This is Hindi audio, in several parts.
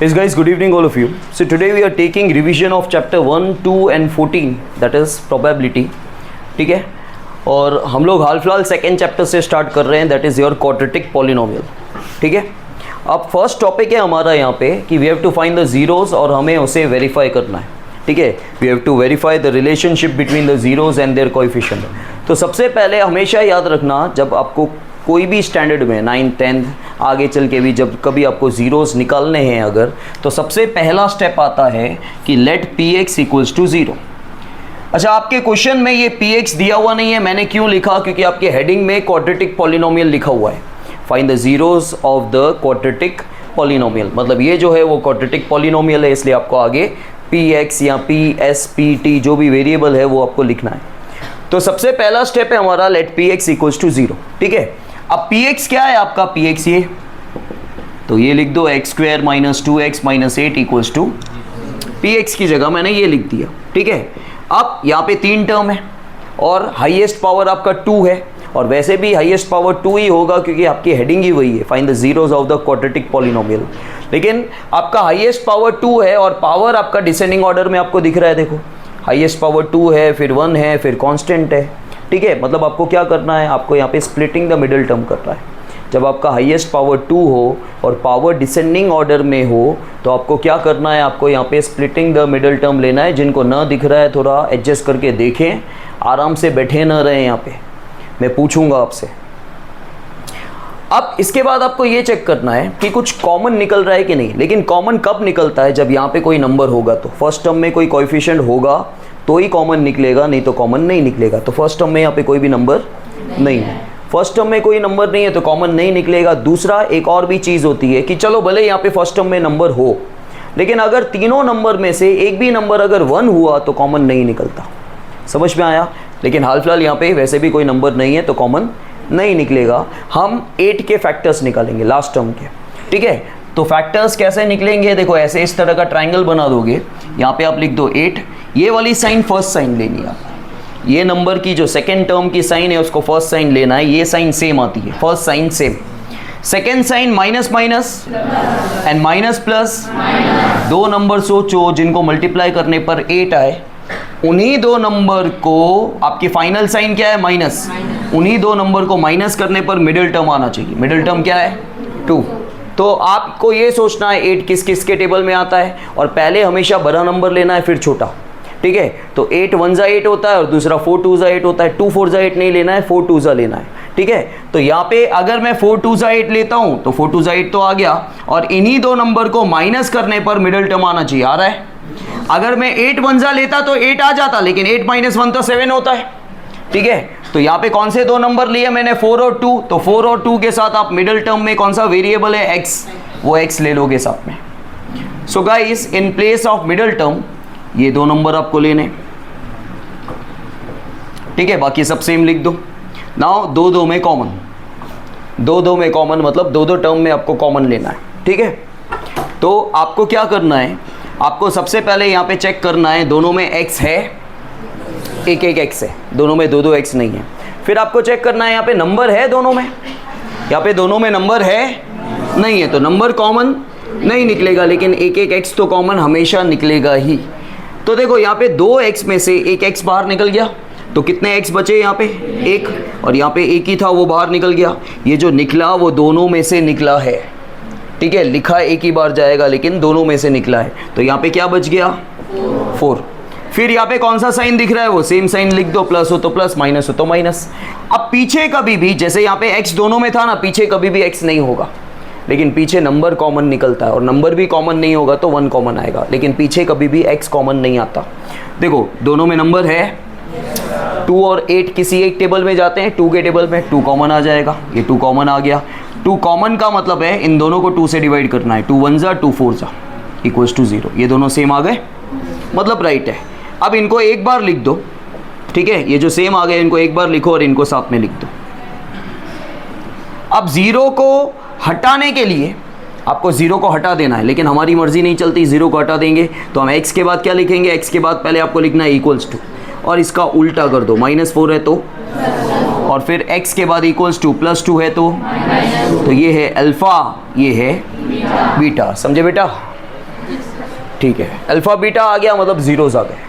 Yes guys, good evening all of you. So today we are taking revision of chapter 1, 2 and 14, that is probability. ठीक है, और हम लोग हाल फिलहाल सेकेंड चैप्टर से स्टार्ट कर रहे हैं, that is your quadratic polynomial. ठीक है, अब फर्स्ट टॉपिक है हमारा यहाँ पे कि we have to find the zeros और हमें उसे वेरीफाई करना है. ठीक है, we have to verify the relationship between the zeros and their coefficient. तो सबसे पहले हमेशा याद रखना, जब आपको कोई भी स्टैंडर्ड में 9th 10th आगे चल के भी जब कभी आपको ज़ीरोज़ निकालने हैं अगर, तो सबसे पहला स्टेप आता है कि let P X equals to 0. अच्छा, आपके क्वेश्चन में ये पी एक्स दिया हुआ नहीं है. मैंने क्यों लिखा? क्योंकि आपके हेडिंग में क्वाड्रेटिक पॉलिनोमियल लिखा हुआ है. Find the zeros of the quadratic polynomial, मतलब ये जो है वो क्वाड्रेटिक पॉलिनोमियल है, इसलिए आपको आगे पी एक्स या पी एस पी टी जो भी वेरिएबल है वो आपको लिखना है. तो सबसे पहला स्टेप है हमारा let P X equals to 0. ठीक है, अब पी एक्स क्या है आपका? पी एक्स ये, तो ये लिख दो X square minus 2x minus 8 equals to P X की जगह मैंने ये लिख दिया. ठीक है, अब यहाँ पे 3 टर्म है और हाईएस्ट पावर आपका 2 है, और वैसे भी हाईएस्ट पावर 2 ही होगा क्योंकि आपकी हेडिंग ही वही है, find the zeros of the quadratic polynomial. लेकिन आपका हाईएस्ट पावर 2 है और पावर आपका डिसेंडिंग ऑर्डर में आपको दिख रहा है. देखो, हाईएस्ट पावर 2 है, फिर 1 है, फिर कांस्टेंट है. ठीक है, मतलब आपको क्या करना है? आपको यहाँ पे स्प्लिटिंग द मिडिल टर्म करना है. जब आपका हाईएस्ट पावर 2 हो और पावर डिसेंडिंग ऑर्डर में हो तो आपको क्या करना है? आपको यहाँ पे स्प्लिटिंग द मिडिल टर्म लेना है. जिनको ना दिख रहा है थोड़ा एडजस्ट करके देखें, आराम से बैठे ना रहें यहाँ पे, मैं पूछूंगा आपसे. अब इसके बाद आपको ये चेक करना है कि कुछ कॉमन निकल रहा है कि नहीं. लेकिन कॉमन कब निकलता है? जब यहाँ पे कोई नंबर होगा. तो फर्स्ट टर्म में कोई कोएफिशिएंट होगा तो ही कॉमन निकलेगा, नहीं तो कॉमन नहीं निकलेगा. तो फर्स्ट टर्म में यहाँ पे कोई भी नंबर नहीं है. फर्स्ट टर्म में कोई नंबर नहीं है तो कॉमन नहीं निकलेगा. दूसरा, एक और भी चीज़ होती है कि चलो भले यहाँ पे फर्स्ट टर्म में नंबर हो, लेकिन अगर तीनों नंबर में से एक भी नंबर अगर 1 हुआ तो कॉमन नहीं निकलता. समझ में आया? लेकिन हाल फिलहाल यहाँ पे वैसे भी कोई नंबर नहीं है तो कॉमन नहीं निकलेगा. हम 8 के फैक्टर्स निकालेंगे लास्ट टर्म के. ठीक है, तो फैक्टर्स कैसे निकलेंगे? देखो, ऐसे इस तरह का ट्राइंगल बना दोगे. यहाँ पे आप लिख दो 8. ये वाली साइन फर्स्ट साइन लेनी है. ये नंबर की जो सेकेंड टर्म की साइन है उसको फर्स्ट साइन लेना है. ये साइन सेम आती है, first sign same. Second sign minus minus and minus plus. दो नंबर सोचो जिनको मल्टीप्लाई करने पर 8 आए, उन्हीं दो नंबर को, आपकी फाइनल साइन क्या है? माइनस. उन्हीं दो नंबर को माइनस करने पर मिडिल टर्म आना चाहिए. मिडिल टर्म क्या है? 2. तो आपको ये सोचना है 8 किस किस के टेबल में आता है, और पहले हमेशा बड़ा नंबर लेना है फिर छोटा. ठीक है, तो 8 1 जा 8 होता है और दूसरा 4 2 जा 8 होता है. 2 4 जा 8 नहीं लेना है, 4 2 जा लेना है. ठीक है, तो यहाँ पे अगर मैं 4 2 जा 8 लेता हूँ तो 4 2 जा 8 तो आ गया, और इन्हीं दो नंबर को माइनस करने पर मिडिल टर्म आना चाहिए. आ रहा है? अगर मैं 8 1 जा लेता तो 8 आ जाता, लेकिन 8 माइनस 1 तो 7 होता है. ठीक है, तो यहाँ पे कौन से दो नंबर लिए मैंने? 4 और 2. तो 4 और 2 के साथ आप मिडिल टर्म में कौन सा वेरिएबल है? x, वो x ले लोगे साथ में. So guys, in place of middle term ये दो नंबर आपको लेने. ठीक है, बाकी सब सेम लिख दो. नाउ 2 2 में कॉमन. 2 2 में कॉमन मतलब 2 2 टर्म में आपको कॉमन लेना है. ठीक है, तो आपको क्या करना है? आपको सबसे पहले यहाँ पे चेक करना है दोनों में x है, एक एक x है, दोनों में 2 2 x नहीं है. फिर आपको चेक करना है यहाँ पे नंबर है दोनों में. यहाँ पे दोनों में नंबर है नहीं है, तो नंबर कॉमन नहीं निकलेगा, लेकिन एक एक x तो कॉमन हमेशा निकलेगा ही. तो देखो, यहाँ पे 2x में से एक x बाहर निकल गया, तो कितने x बचे? यहाँ पे 1, और यहाँ पे 1 ही था वो बाहर निकल गया. ये जो निकला वो दोनों में से निकला है. ठीक है, लिखा एक ही बार जाएगा लेकिन दोनों में से निकला है. तो यहाँ पे क्या बच गया? 4. फिर यहाँ पे कौन सा साइन दिख रहा है? वो सेम साइन लिख दो. प्लस हो तो प्लस, माइनस हो तो माइनस. अब पीछे कभी भी, जैसे यहाँ पे x दोनों में था ना, पीछे कभी भी x नहीं होगा, लेकिन पीछे नंबर कॉमन निकलता है, और नंबर भी कॉमन नहीं होगा तो 1 कॉमन आएगा, लेकिन पीछे कभी भी x कॉमन नहीं आता. देखो, दोनों में नंबर है. 2 और 8 किसी एक टेबल में जाते हैं, 2 के टेबल में 2 कॉमन आ जाएगा. ये 2 कॉमन आ गया. 2 कॉमन का मतलब है इन दोनों को 2 से डिवाइड करना है. 2 1 जा 2 4 जा इक्वल्स टू 0. ये दोनों सेम आ गए, मतलब राइट है. अब इनको एक बार लिख दो. ठीक है, ये जो सेम आ गए इनको एक बार लिखो और इनको साथ में लिख दो. अब 0 को हटाने के लिए आपको 0 को हटा देना है, लेकिन हमारी मर्जी नहीं चलती. 0 को हटा देंगे तो हम x के बाद क्या लिखेंगे? x के बाद पहले आपको लिखना है इक्वल्स टू, और इसका उल्टा कर दो. -4 है तो, और फिर x के बाद इक्वल्स टू +2 है तो ये है अल्फा, ये है बीटा. समझे बेटा? ठीक है, अल्फ़ा बीटा आ गया मतलब ज़ीरोज़ आ गए।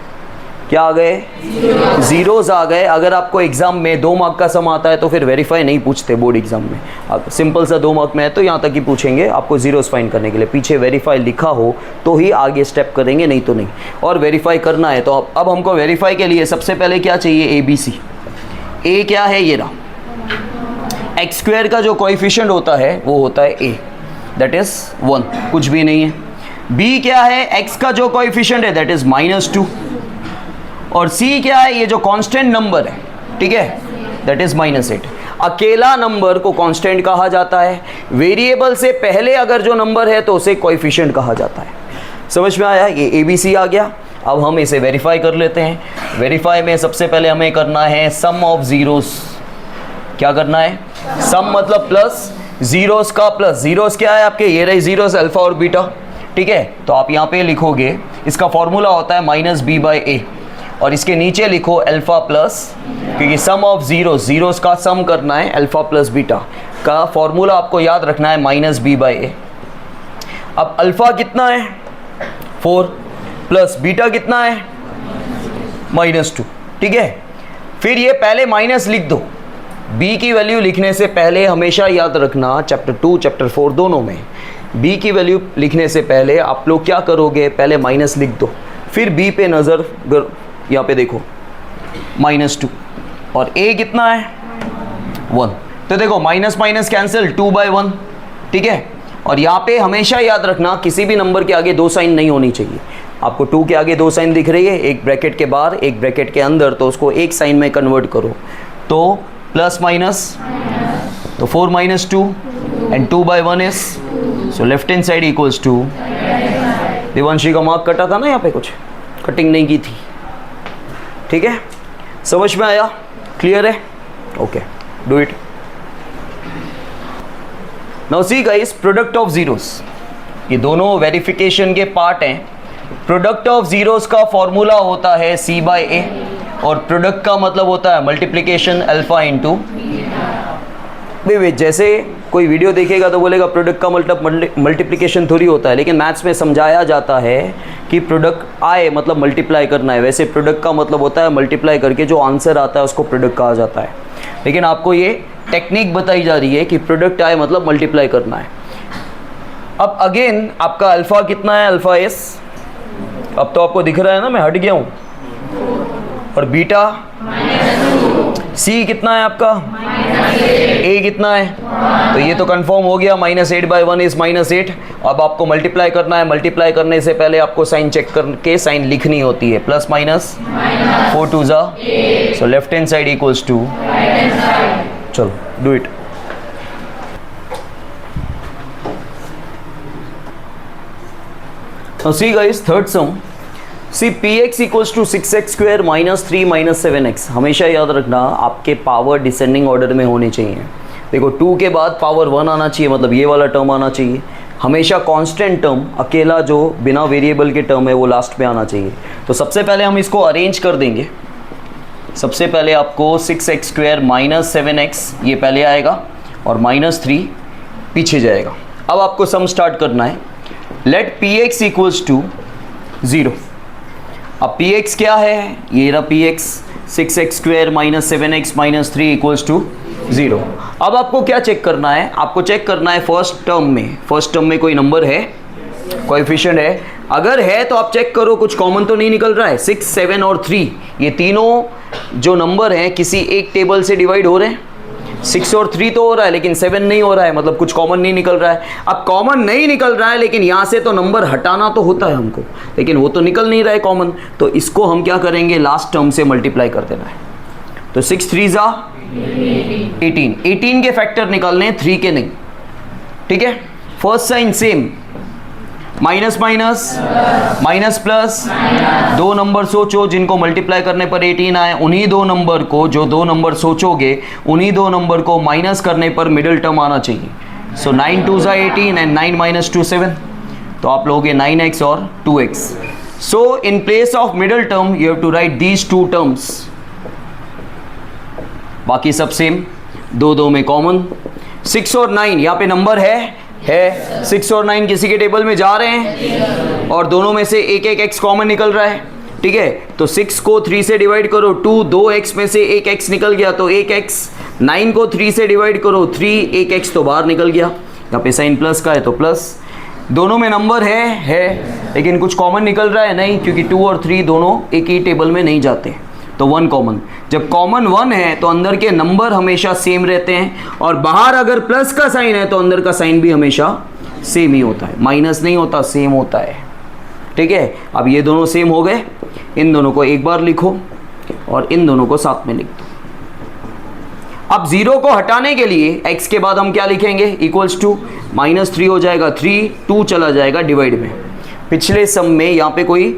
क्या आ गए? ज़ीरोज़ आ गए। अगर आपको एग्ज़ाम में 2 मार्क का सम आता है तो फिर वेरीफाई नहीं पूछते बोर्ड एग्ज़ाम में। अब सिंपल सा 2 मार्क में है तो यहाँ तक ही पूछेंगे आपको ज़ीरोज़ फाइंड करने के लिए। पीछे वेरीफाई लिखा हो तो ही आगे स्टेप करेंगे, नहीं तो नहीं। और वेरीफाई करना है तो अब हमको वेरीफाई के लिए सबसे पहले क्या चाहिए? ABC। ए क्या है? ये रहा। एक्स स्क्वायर का जो कोएफिशिएंट होता है वो होता है ए, दैट इज़ 1, कुछ भी नहीं है। बी क्या है? एक्स का जो कोएफिशिएंट है दैट इज़ -2। और सी क्या है? ये जो कांस्टेंट नंबर है, ठीक है, दैट इज -8। अकेला नंबर को कांस्टेंट कहा जाता है। वेरिएबल से पहले अगर जो नंबर है तो उसे कोएफिशिएंट कहा जाता है। समझ में आया? ये ABC आ गया। अब हम इसे वेरीफाई कर लेते हैं। वेरीफाई में सबसे पहले हमें करना है सम ऑफ ज़ीरोस। क्या करना है? सम मतलब प्लस, ज़ीरोस का प्लस। ज़ीरोस क्या है आपके? ये रहे ज़ीरोस, अल्फ़ा और बीटा, ठीक है। तो आप यहाँ पे लिखोगे, इसका फॉर्मूला होता है -b/a, और इसके नीचे लिखो अल्फ़ा प्लस, क्योंकि सम ऑफ ज़ीरोस का सम करना है, अल्फ़ा प्लस बीटा का फॉर्मूला आपको याद रखना है -b/a। अब अल्फ़ा कितना है? 4, प्लस बीटा कितना है? -2, ठीक है। फिर ये पहले माइनस लिख दो। b की वैल्यू लिखने से पहले हमेशा याद रखना, चैप्टर 2 चैप्टर 4 दोनों में b की वैल्यू लिखने से पहले आप लोग क्या करोगे? पहले माइनस लिख दो, फिर b पे नज़र, यहाँ पे देखो -2, और a कितना है? 1। तो देखो माइनस माइनस कैंसिल, 2/1, ठीक है। और यहाँ पे हमेशा याद रखना किसी भी नंबर के आगे 2 साइन नहीं होनी चाहिए। आपको 2 के आगे 2 साइन दिख रही है, एक ब्रैकेट के बाहर एक ब्रैकेट के अंदर, तो उसको एक साइन में कन्वर्ट करो। तो प्लस माइनस, तो 4 - 2 and 2/1 is, so left hand side equals to, Devanshi का मार्क कटा था ना, यहाँ पे कुछ कटिंग नहीं की थी, ठीक है। समझ में आया? क्लियर है? Okay, do it now. See guys, product of zeros, ये दोनों वेरिफिकेशन के पार्ट हैं। प्रोडक्ट ऑफ ज़ीरोस का फॉर्मूला होता है c/a, और प्रोडक्ट का मतलब होता है मल्टीप्लिकेशन अल्फ़ा इंटू। जैसे कोई वीडियो देखेगा तो बोलेगा प्रोडक्ट का मल्टीप्लिकेशन थोड़ी होता है, लेकिन मैथ्स में समझाया जाता है कि प्रोडक्ट आए मतलब मल्टीप्लाई करना है। वैसे प्रोडक्ट का मतलब होता है मल्टीप्लाई करके जो आंसर आता है उसको प्रोडक्ट कहा जाता है। लेकिन आपको ये टेक्निक बताई जा रही है कि प्रोडक्ट आए मतलब मल्टीप्लाई करना है। अब अगेन आपका अल्फ़ा कितना है? अल्फ़ा एस, अब तो आपको दिख रहा है ना, मैं हट गया हूँ। और बीटा सी कितना है आपका? ए कितना है? तो ये तो कंफर्म हो गया, -8/1 इज -8। अब आपको मल्टीप्लाई करना है। मल्टीप्लाई करने से पहले आपको साइन चेक करके साइन लिखनी होती है, प्लस माइनस 4 2 जा, so left hand side equals to, चलो do it. Now see guys, third sum. See px equals to 6x square minus 3 minus 7x। हमेशा याद रखना आपके पावर डिसेंडिंग ऑर्डर में होने चाहिए। देखो 2 के बाद पावर 1 आना चाहिए, मतलब ये वाला टर्म आना चाहिए। हमेशा कांस्टेंट टर्म, अकेला जो बिना वेरिएबल के टर्म है वो लास्ट में आना चाहिए। तो सबसे पहले हम इसको अरेंज कर देंगे। सबसे पहले आपको 6x स्क्वायर माइनस 7x ये पहले आएगा और -3 पीछे जाएगा। अब आपको सम स्टार्ट करना है। Let px equals to 0। अब px क्या है? ये रहा px, 6x square minus 7x minus 3 equals to 0। अब आपको क्या चेक करना है? आपको चेक करना है फर्स्ट टर्म में कोई नंबर है, कोएफिशिएंट है। अगर है तो आप चेक करो कुछ कॉमन तो नहीं निकल रहा है। 6 7 और 3 ये तीनों जो नंबर हैं किसी एक टेबल से डिवाइड हो रहे हैं। 6 और 3 तो हो रहा है लेकिन 7 नहीं हो रहा है, मतलब कुछ कॉमन नहीं निकल रहा है। अब कॉमन नहीं निकल रहा है लेकिन यहाँ से तो नंबर हटाना तो होता है हमको, लेकिन वो तो निकल नहीं रहा है कॉमन। तो इसको हम क्या करेंगे? लास्ट टर्म से मल्टीप्लाई कर देना है। तो 6 3 जा 18 के फैक्टर निकालने हैं, 3 के नहीं, ठीक है। First sign same, minus minus minus plus, 2 number सोचो जिनको मल्टीप्लाई करने पर 18 आए। उन्हीं 2 नंबर को, जो 2 नंबर सोचोगे उन्हीं 2 नंबर को माइनस करने पर मिडिल टर्म आना चाहिए। सो 9 2 जा 18 एंड 9 - 2 7। तो आप लोगे 9x और 2x। So in place of middle term you have to write these 2 terms. बाकी सब सेम, 2 2 में कॉमन। 6 और 9 यहाँ पे नंबर है 6 और 9 किसी के टेबल में जा रहे हैं, और दोनों में से एक एक x कॉमन निकल रहा है, ठीक है। तो 6 को 3 से डिवाइड करो 2, 2x में से एक x निकल गया तो 1x, 9 को 3 से डिवाइड करो 3, 1x तो बाहर निकल गया, यहाँ पे साइन प्लस का है तो प्लस। दोनों में नंबर है लेकिन कुछ कॉमन निकल रहा है नहीं, क्योंकि 2 और 3 दोनों एक ही टेबल में नहीं जाते, तो 1 कॉमन। जब कॉमन 1 है तो अंदर के नंबर हमेशा सेम रहते हैं, और बाहर अगर प्लस का साइन है तो अंदर का साइन भी हमेशा सेम ही होता है, माइनस नहीं होता, सेम होता है, ठीक है। अब ये दोनों सेम हो गए, इन दोनों को एक बार लिखो और इन दोनों को साथ में लिख दो। अब 0 को हटाने के लिए x के बाद हम क्या लिखेंगे, इक्वल्स टू -3 हो जाएगा, 3 2 चला जाएगा डिवाइड में। पिछले सम में यहाँ पे कोई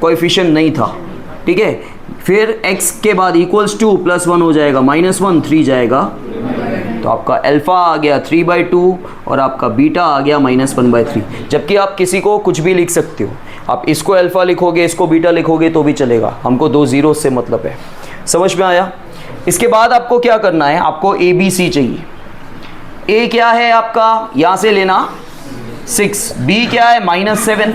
कोएफिशिएंट नहीं था, ठीक है। फिर x के बाद इक्वल्स टू +1 हो जाएगा, -1 3 जाएगा, तो आपका अल्फा आ गया 3/2 और आपका बीटा आ गया -1/3। जबकि आप किसी को कुछ भी लिख सकते हो, आप इसको अल्फा लिखोगे, इसको बीटा लिखोगे तो भी चलेगा, हमको 2 जीरो से मतलब है। समझ में आया? इसके बाद आपको क्या करना है, आपको ए बी सी चाहिए। ए क्या है आपका, यहाँ से लेना 6, बी क्या है -7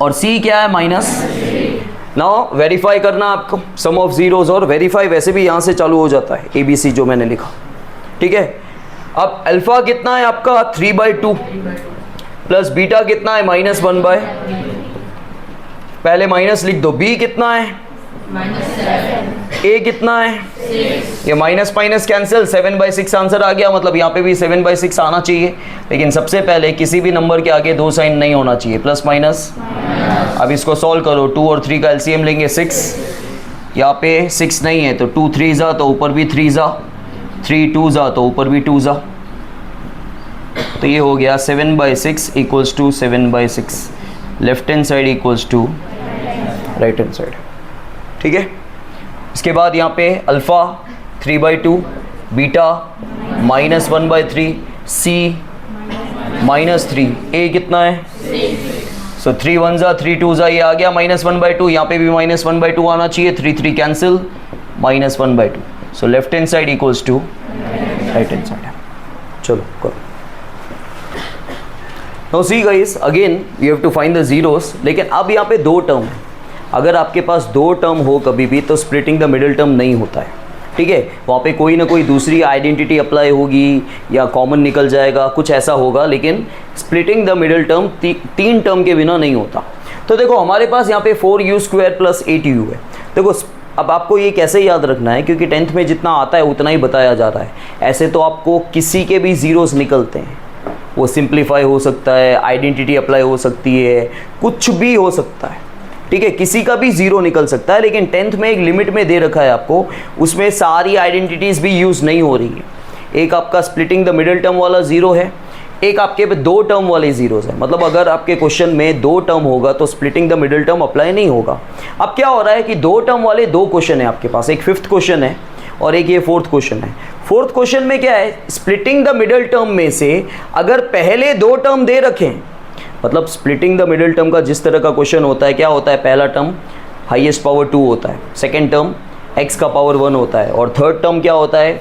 और सी क्या है -। नाउ वेरीफाई करना आपको सम ऑफ जीरोस, और वेरीफाई वैसे भी यहाँ से चालू हो जाता है, ए बी सी जो मैंने लिखा, ठीक है। अब अल्फा कितना है आपका 3/2 प्लस बीटा कितना है -1/, पहले माइनस लिख दो। बी कितना है ए कितना है 6। ये माइनस माइनस कैंसिल, 7/6 आंसर आ गया, मतलब यहाँ पे भी 7/6 आना चाहिए। लेकिन सबसे पहले किसी भी नंबर के आगे 2 साइन नहीं होना चाहिए, प्लस माइनस। अब इसको सॉल्व करो, 2 और 3 का एलसीएम लेंगे 6, यहाँ पे 6 नहीं है तो 2 3 जा तो ऊपर भी 3 जा, 3 2 जा तो ऊपर भी 2 जा, तो ये हो गया 7/6 equals to 7/6, left hand side equals to right hand side, ठीक है। इसके बाद यहाँ पे अल्फ़ा 3/2, बीटा -1/3, सी -3, ए कितना है 6। सो 3 1 जा 3 2 जा, ये आ गया -1/2, यहाँ पे भी -1/2 आना चाहिए, 3 3 cancel, -1/2। So left hand side equals to right hand side. चलो करो। Now see guys, again you have to find the zeros, लेकिन अब यहाँ पे 2 टर्म है। अगर आपके पास 2 टर्म हो कभी भी तो स्प्लिटिंग द मिडिल टर्म नहीं होता है, ठीक है। वहाँ पे कोई ना कोई दूसरी आइडेंटिटी अप्लाई होगी या कॉमन निकल जाएगा, कुछ ऐसा होगा, लेकिन splitting the middle term 3 term के बिना नहीं होता। तो देखो हमारे पास यहाँ पे 4u² + 8u है। देखो अब आपको ये कैसे याद रखना है, क्योंकि 10th में जितना आता है उतना ही बताया जा रहा है। ऐसे तो आपको किसी के भी ज़ीरोस निकलते हैं, वो सिंप्लीफाई हो सकता है, आइडेंटिटी अप्लाई हो सकती है, कुछ भी हो सकता है, ठीक है। किसी का भी ज़ीरो निकल सकता है, लेकिन 10th में एक लिमिट में दे रखा है आपको, उसमें सारी आइडेंटिटीज़ भी यूज़ नहीं हो रही है। एक आपका स्प्लिटिंग द मिडिल टर्म वाला ज़ीरो है, एक आपके पे 2 टर्म वाले ज़ीरोज़ है। मतलब अगर आपके क्वेश्चन में 2 टर्म होगा तो splitting the middle term apply नहीं होगा। अब क्या हो रहा है कि 2 टर्म वाले 2 क्वेश्चन है आपके पास, एक 5th क्वेश्चन है और एक ये 4th क्वेश्चन है। 4th क्वेश्चन में क्या है, स्प्लिटिंग द मिडिल टर्म में से अगर पहले 2 टर्म दे रखें, मतलब स्प्लिटिंग द मिडिल टर्म का जिस तरह का क्वेश्चन होता है, क्या होता है, पहला टर्म हाईएस्ट पावर 2 होता है, सेकेंड टर्म x का पावर 1 होता है, और थर्ड टर्म क्या होता है,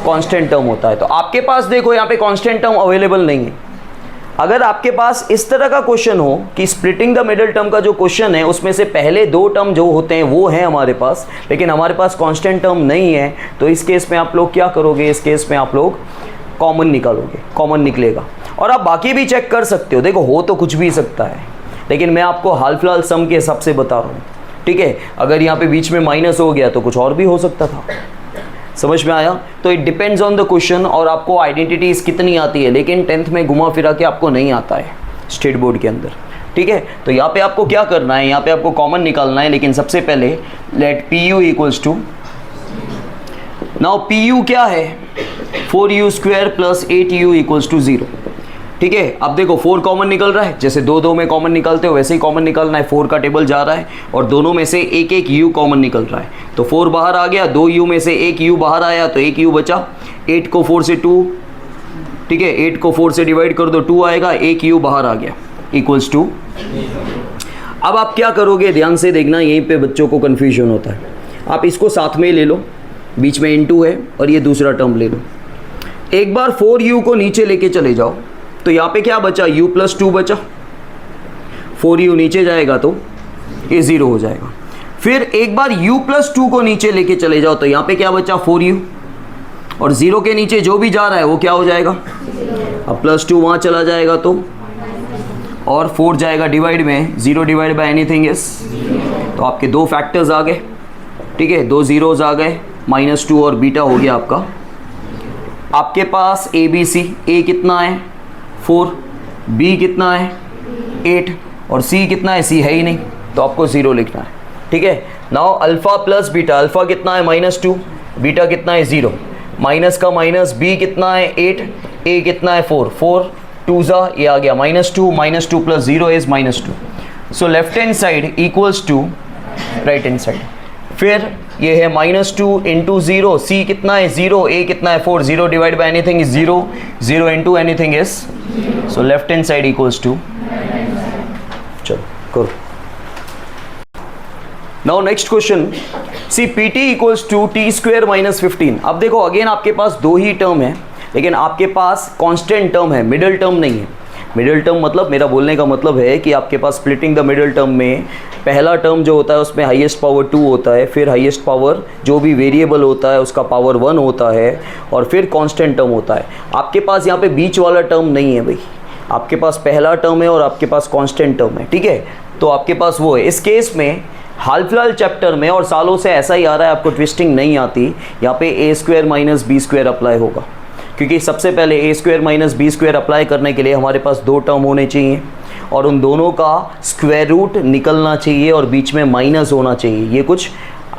कांस्टेंट टर्म होता है। तो आपके पास देखो यहाँ पे कांस्टेंट टर्म अवेलेबल नहीं है। अगर आपके पास इस तरह का क्वेश्चन हो कि स्प्लिटिंग द मिडिल टर्म का जो क्वेश्चन है उसमें से पहले 2 टर्म जो होते हैं वो है हमारे पास, लेकिन हमारे पास कांस्टेंट टर्म नहीं है, तो इस केस में आप लोग क्या करोगे, इस केस में आप लोग कॉमन निकालोगे, कॉमन निकलेगा। और आप बाकी भी चेक कर सकते हो, देखो हो तो कुछ भी सकता है, लेकिन मैं आपको हाल फिलहाल सम के हिसाब से बता रहा हूँ, ठीक है। अगर यहाँ पे बीच में माइनस हो गया तो कुछ और भी हो सकता था। समझ में आया? तो it depends on the question और आपको आइडेंटिटीज़ कितनी आती है, लेकिन 10th में घुमा फिरा के आपको नहीं आता है स्टेट बोर्ड के अंदर, ठीक है। तो यहाँ पे आपको क्या करना है, यहाँ पे आपको कॉमन निकालना है, लेकिन सबसे पहले let PU equals to, now PU क्या है, 4u² + 8u इक्वल्स टू 0, ठीक है। अब देखो 4 कॉमन निकल रहा है, जैसे 2 2 में कॉमन निकालते हो वैसे ही कॉमन निकालना है। 4 का टेबल जा रहा है और दोनों में से एक एक u कॉमन निकल रहा है, तो 4 बाहर आ गया, 2u में से एक u बाहर आया तो एक u बचा। 8 को 4 से 2, ठीक है, 8 को 4 से डिवाइड कर दो 2 आएगा, एक u बाहर आ गया इक्वल्स टू। अब आप क्या करोगे, ध्यान से देखना, यहीं पे बच्चों को कन्फ्यूजन होता है। आप इसको साथ में ले लो, बीच में * है और ये दूसरा टर्म ले लो। एक बार 4u को नीचे लेके चले जाओ, तो यहाँ पे क्या बचा, u + 2 बचा। 4u नीचे जाएगा तो ये 0 हो जाएगा। फिर एक बार u+2 को नीचे लेके चले जाओ तो यहाँ पे क्या बचा 4u, और 0 के नीचे जो भी जा रहा है वो क्या हो जाएगा, अब +2 वहाँ चला जाएगा तो, और 4 जाएगा डिवाइड में, 0 डिवाइड बाय एनीथिंग इज, तो आपके दो फैक्टर्स आ गए, ठीक है, दो जीरोज आ गए, -2 और बीटा हो गया आपका। आपके पास ABC, A कितना है 4, B कितना है 8 और C कितना है, C है ही नहीं तो आपको 0 लिखना है, ठीक है। Now alpha plus beta, alpha कितना है -2, बीटा कितना है 0, माइनस का माइनस, B कितना है 8, A कितना है 4, 4 2 ज़ा ये आ गया -2 plus 0 is -2, so left hand side equals to right hand side. फिर ये है -2 इंटू 0, C कितना है 0, A कितना है 4, 0 divide by anything is 0, 0 into anything is, so left hand side equals to, चलो करो। Now next question, C PT equals to t² - 15। अब देखो अगेन आपके पास दो ही टर्म है, लेकिन आपके पास कांस्टेंट टर्म है, मिडिल टर्म नहीं है। मिडिल टर्म मतलब, मेरा बोलने का मतलब है कि आपके पास स्प्लिटिंग द मिडिल टर्म में पहला टर्म जो होता है उसमें हाईएस्ट पावर 2 होता है, फिर हाईएस्ट पावर जो भी वेरिएबल होता है उसका पावर 1 होता है, और फिर कांस्टेंट टर्म होता है। आपके पास यहाँ पे बीच वाला टर्म नहीं है भाई, आपके पास पहला टर्म है और आपके पास कांस्टेंट टर्म है, ठीक है, तो आपके पास वो है। इस केस में हाल फिलहाल चैप्टर में और सालों से ऐसा ही आ रहा है, आपको ट्विस्टिंग नहीं आती, यहाँ पे a² - b² अप्लाई होगा, क्योंकि सबसे पहले a² - b² अप्लाई करने के लिए हमारे पास दो टर्म होने चाहिए और उन दोनों का स्क्वायर रूट निकलना चाहिए और बीच में माइनस होना चाहिए। ये कुछ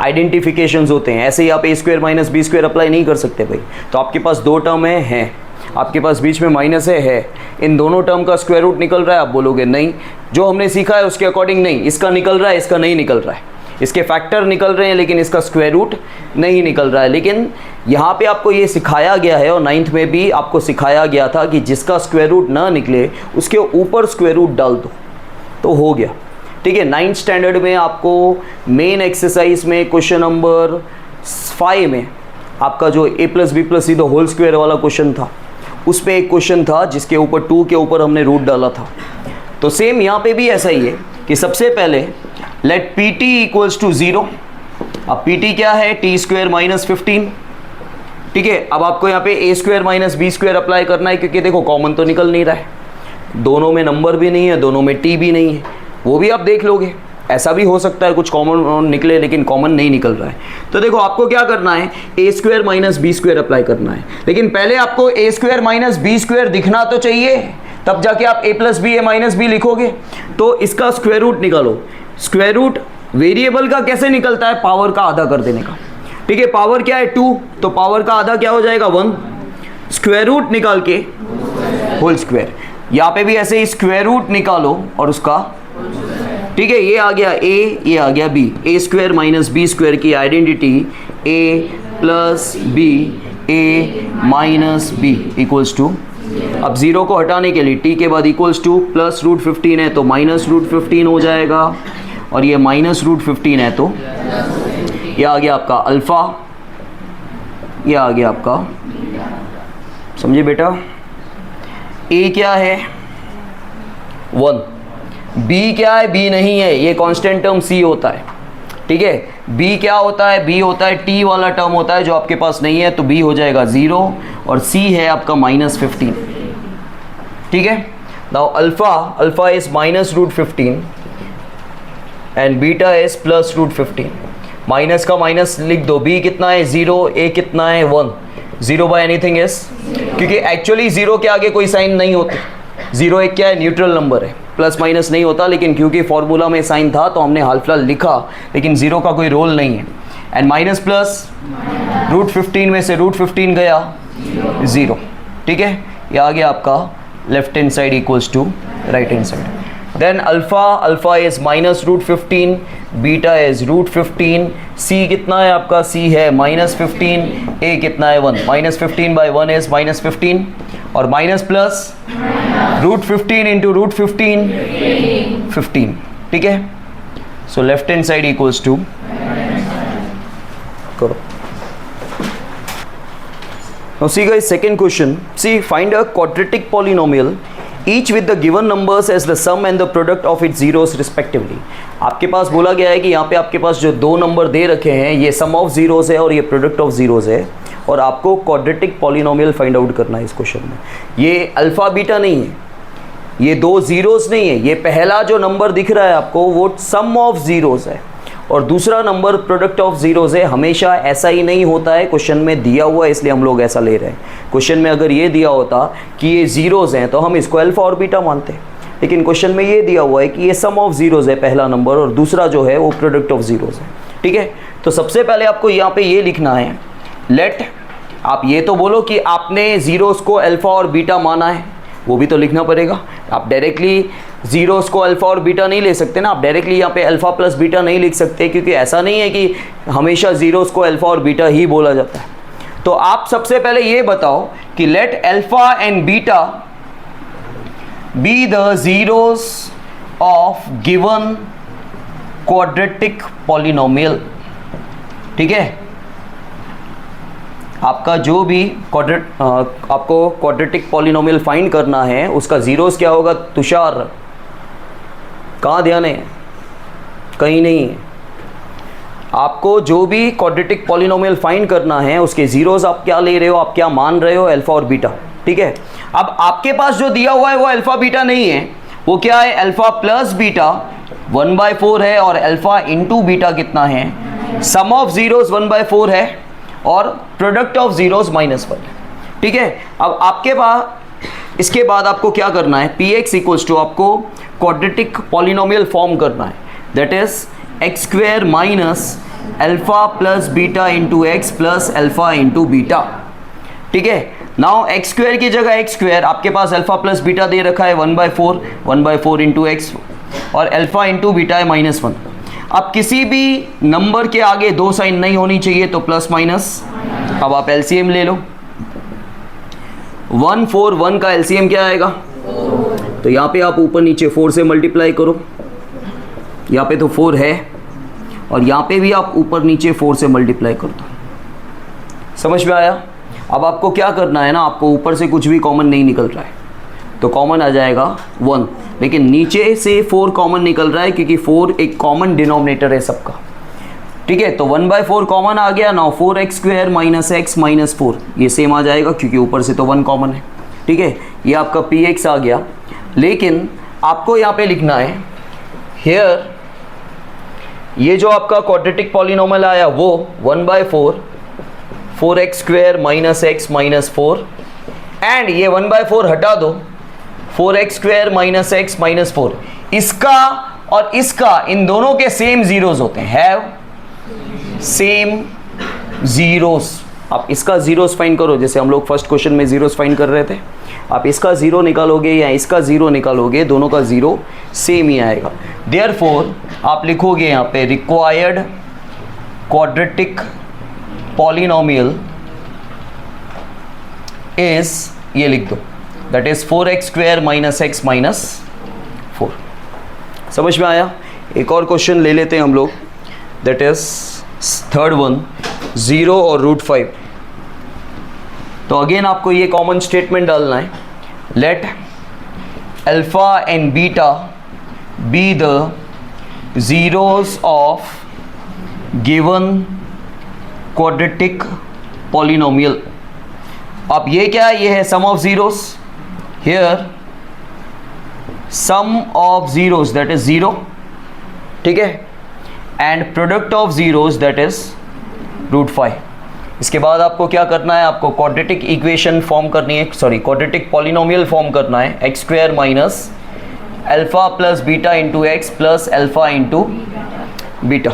आइडेंटिफिकेशंस होते हैं, ऐसे ही आप a² - b² अप्लाई नहीं कर सकते भाई। तो आपके पास दो टर्म हैं, आपके पास बीच में माइनस है, इन दोनों टर्म का स्क्वायर रूट निकल रहा है, आप बोलोगे नहीं, जो हमने सीखा है उसके अकॉर्डिंग नहीं, इसका निकल रहा है, इसका नहीं निकल रहा है, इसके फैक्टर निकल रहे हैं लेकिन इसका स्क्वायर रूट नहीं निकल रहा है। लेकिन यहाँ पे आपको ये सिखाया गया है और 9th में भी आपको सिखाया गया था कि जिसका स्क्वायर रूट ना निकले उसके ऊपर स्क्वायर रूट डाल दो तो हो गया, ठीक है। 9th स्टैंडर्ड में आपको मेन एक्सरसाइज में क्वेश्चन नंबर 5 में आपका जो a+b+c² वाला क्वेश्चन था, उस पर एक क्वेश्चन था जिसके ऊपर 2 के ऊपर हमने रूट डाला था। तो सेम यहाँ पे भी ऐसा ही है कि सबसे पहले लेट PT इक्वल्स टू 0। अब PT क्या है, t² - 15, ठीक है। अब आपको यहाँ पे a² - b² अप्लाई करना है, क्योंकि देखो कॉमन तो निकल नहीं रहा है, दोनों में नंबर भी नहीं है, दोनों में t भी नहीं है, वो भी आप देख लोगे, ऐसा भी हो सकता है कुछ कॉमन निकले लेकिन कॉमन नहीं निकल रहा है। तो देखो आपको क्या करना है, a² - b² अप्लाई करना है, लेकिन पहले आपको a² - b² दिखना तो चाहिए, तब जाके आप a + b a - b लिखोगे। तो इसका स्क्वायर रूट निकालो। स्क्वायर रूट वेरिएबल का कैसे निकलता है, पावर का आधा कर देने का, ठीक है। पावर क्या है 2, तो पावर का आधा क्या हो जाएगा 1, स्क्वायर रूट निकाल के होल स्क्वायर। यहाँ पे भी ऐसे ही स्क्वायर रूट निकालो और उसका, ठीक है, ये आ गया a, ये आ गया b, a² - b² की identity a + b a - b equals to, अब 0 को हटाने के लिए t के बाद इक्वल्स टू +√15 है तो -√15 हो जाएगा, और ये -√15 है तो ये आ गया आपका अल्फ़ा, ये आ गया आपका, समझे बेटा। a क्या है 1, b क्या है, b नहीं है, ये कांस्टेंट टर्म c होता है, ठीक है। b क्या होता है, b होता है t वाला टर्म होता है जो आपके पास नहीं है, तो b हो जाएगा 0 और c है आपका -15, ठीक है। Now alpha is -√15 and beta is +√15। Minus का माइनस लिख दो, b कितना है 0, a कितना है 1, 0 बाय एनीथिंग इज, क्योंकि एक्चुअली 0 के आगे कोई साइन नहीं होता, 0 एक क्या है, न्यूट्रल नंबर है, प्लस माइनस नहीं होता, लेकिन क्योंकि फॉर्मूला में साइन था तो हमने हाल फिलहाल लिखा, लेकिन 0 का कोई रोल नहीं है। एंड माइनस प्लस √15 में से √15 गया 0, ठीक है। ये आ गया आपका left hand side equals to right hand side. Then alpha is -√15, beta is √15, c कितना है आपका, c है -15, a कितना है 1, -15 बाय 1 इज -15, और माइनस प्लस √15 इंटू √15 15, ठीक है। So left hand side equals to, करो। Now see guys, second question, see find a quadratic polynomial each with the given numbers as the sum and the product of its zeros respectively. आपके पास बोला गया है कि यहाँ पे आपके पास जो दो नंबर दे रखे हैं ये सम ऑफ जीरोस है और ये प्रोडक्ट ऑफ जीरोस है, और आपको क्वाड्रेटिक पॉलिनोमियल फाइंड आउट करना है इस क्वेश्चन में। ये अल्फा बीटा नहीं है, ये दो जीरोस नहीं है, ये पहला जो नंबर दिख रहा है आपको वो सम ऑफ जीरोस है और दूसरा नंबर प्रोडक्ट ऑफ जीरोस है। हमेशा ऐसा ही नहीं होता है, क्वेश्चन में दिया हुआ है इसलिए हम लोग ऐसा ले रहे हैं। क्वेश्चन में अगर ये दिया होता कि ये जीरोस हैं तो हम इसको अल्फा और बीटा मानते हैं, लेकिन क्वेश्चन में ये दिया हुआ है कि ये सम ऑफ जीरोस है पहला नंबर और दूसरा जो है वो प्रोडक्ट ऑफ जीरोस है। ठीक है, तो सबसे पहले आपको यहाँ पे ये लिखना है, लेट, आप ये तो बोलो कि आपने जीरोस को अल्फा और बीटा माना है, वो भी तो लिखना पड़ेगा। आप डायरेक्टली जीरोस को अल्फा और बीटा नहीं ले सकते ना, आप डायरेक्टली यहाँ पे अल्फा प्लस बीटा नहीं लिख सकते, क्योंकि ऐसा नहीं है कि हमेशा जीरोस को अल्फा और बीटा ही बोला जाता है। तो आप सबसे पहले ये बताओ कि late alpha and beta be the zeros of given quadratic polynomial. ठीक है, आपका जो भी आपको क्वाड्रेटिक पॉलिनोमियल फाइंड करना है उसका जीरोस क्या होगा तुषार? कहाँ ध्यान है? कहीं नहीं है। आपको जो भी क्वाड्रेटिक पॉलिनोमियल फाइंड करना है उसके जीरोस आप क्या ले रहे हो, आप क्या मान रहे हो? अल्फा और बीटा। ठीक है, अब आपके पास जो दिया हुआ है वो अल्फा बीटा नहीं है, वो क्या है? अल्फा प्लस बीटा 1/4 है और अल्फा इंटू बीटा कितना है? सम ऑफ जीरोस 1/4 है और प्रोडक्ट ऑफ जीरोस -1 है। ठीक है, अब आपके पास इसके बाद आपको क्या करना है? px इक्वल्स टू आपको क्वाड्रेटिक पॉलिनोमियल फॉर्म करना है, that is x square minus alpha plus beta into x plus alpha into beta. ठीक है, नाउ एक्स स्क्वेयर की जगह एक्स स्क्वेयर, आपके पास अल्फा प्लस बीटा दे रखा है 1/4 इंटू एक्स और अल्फा इंटू बीटा है -1। अब किसी भी नंबर के आगे दो साइन नहीं होनी चाहिए तो प्लस माइनस। अब आप एलसीएम ले लो, 1 4 1 का एलसीएम क्या आएगा? तो यहाँ पे आप ऊपर नीचे 4 से मल्टीप्लाई करो, यहाँ पे तो 4 है और यहाँ पे भी आप ऊपर नीचे 4 से मल्टीप्लाई कर दो। समझ में आया? अब आपको क्या करना है ना, आपको ऊपर से कुछ भी कॉमन नहीं निकल रहा है तो कॉमन आ जाएगा 1, लेकिन नीचे से 4 कॉमन निकल रहा है क्योंकि 4 एक कॉमन डिनोमिनेटर है सबका। ठीक है, तो 1/4 कॉमन आ गया। Now 4x square minus x minus 4 ये सेम आ जाएगा क्योंकि ऊपर से तो 1 कॉमन है। ठीक है, ये आपका px आ गया, लेकिन आपको यहाँ पे लिखना है हियर, ये जो आपका क्वाड्रेटिक पॉलिनोमियल आया वो 1/4 4x square minus x minus 4 and ये 1/4 हटा दो, 4x square minus x minus 4, इसका और इसका इन दोनों के सेम जीरोस होते हैं, हैव सेम जीरोस। आप इसका जीरोस फाइंड करो, जैसे हम लोग फर्स्ट क्वेश्चन में जीरोस फाइंड कर रहे थे, आप इसका जीरो निकालोगे या इसका जीरो निकालोगे, दोनों का जीरो सेम ही आएगा। देयरफॉर आप लिखोगे यहाँ पे रिक्वायर्ड क्वाड्रेटिक पॉलिनोमियल इज, ये लिख दो, that is 4x square minus x minus 4। समझ में आया? एक और क्वेश्चन ले लेते हैं हम लोग, दैट इज थर्ड वन, 0 और √5। तो अगेन आपको ये कॉमन स्टेटमेंट डालना है, let alpha and beta be the zeros of given quadratic polynomial. अब ये क्या है? ये है sum of zeros, here sum of zeros that is 0। ठीक है, and product of zeros that is √5। इसके बाद आपको क्या करना है? आपको क्वाड्रेटिक इक्वेशन फॉर्म करनी है, सॉरी क्वाड्रेटिक पॉलिनोमियल फॉर्म करना है, x square minus alpha plus beta into x plus alpha into beta.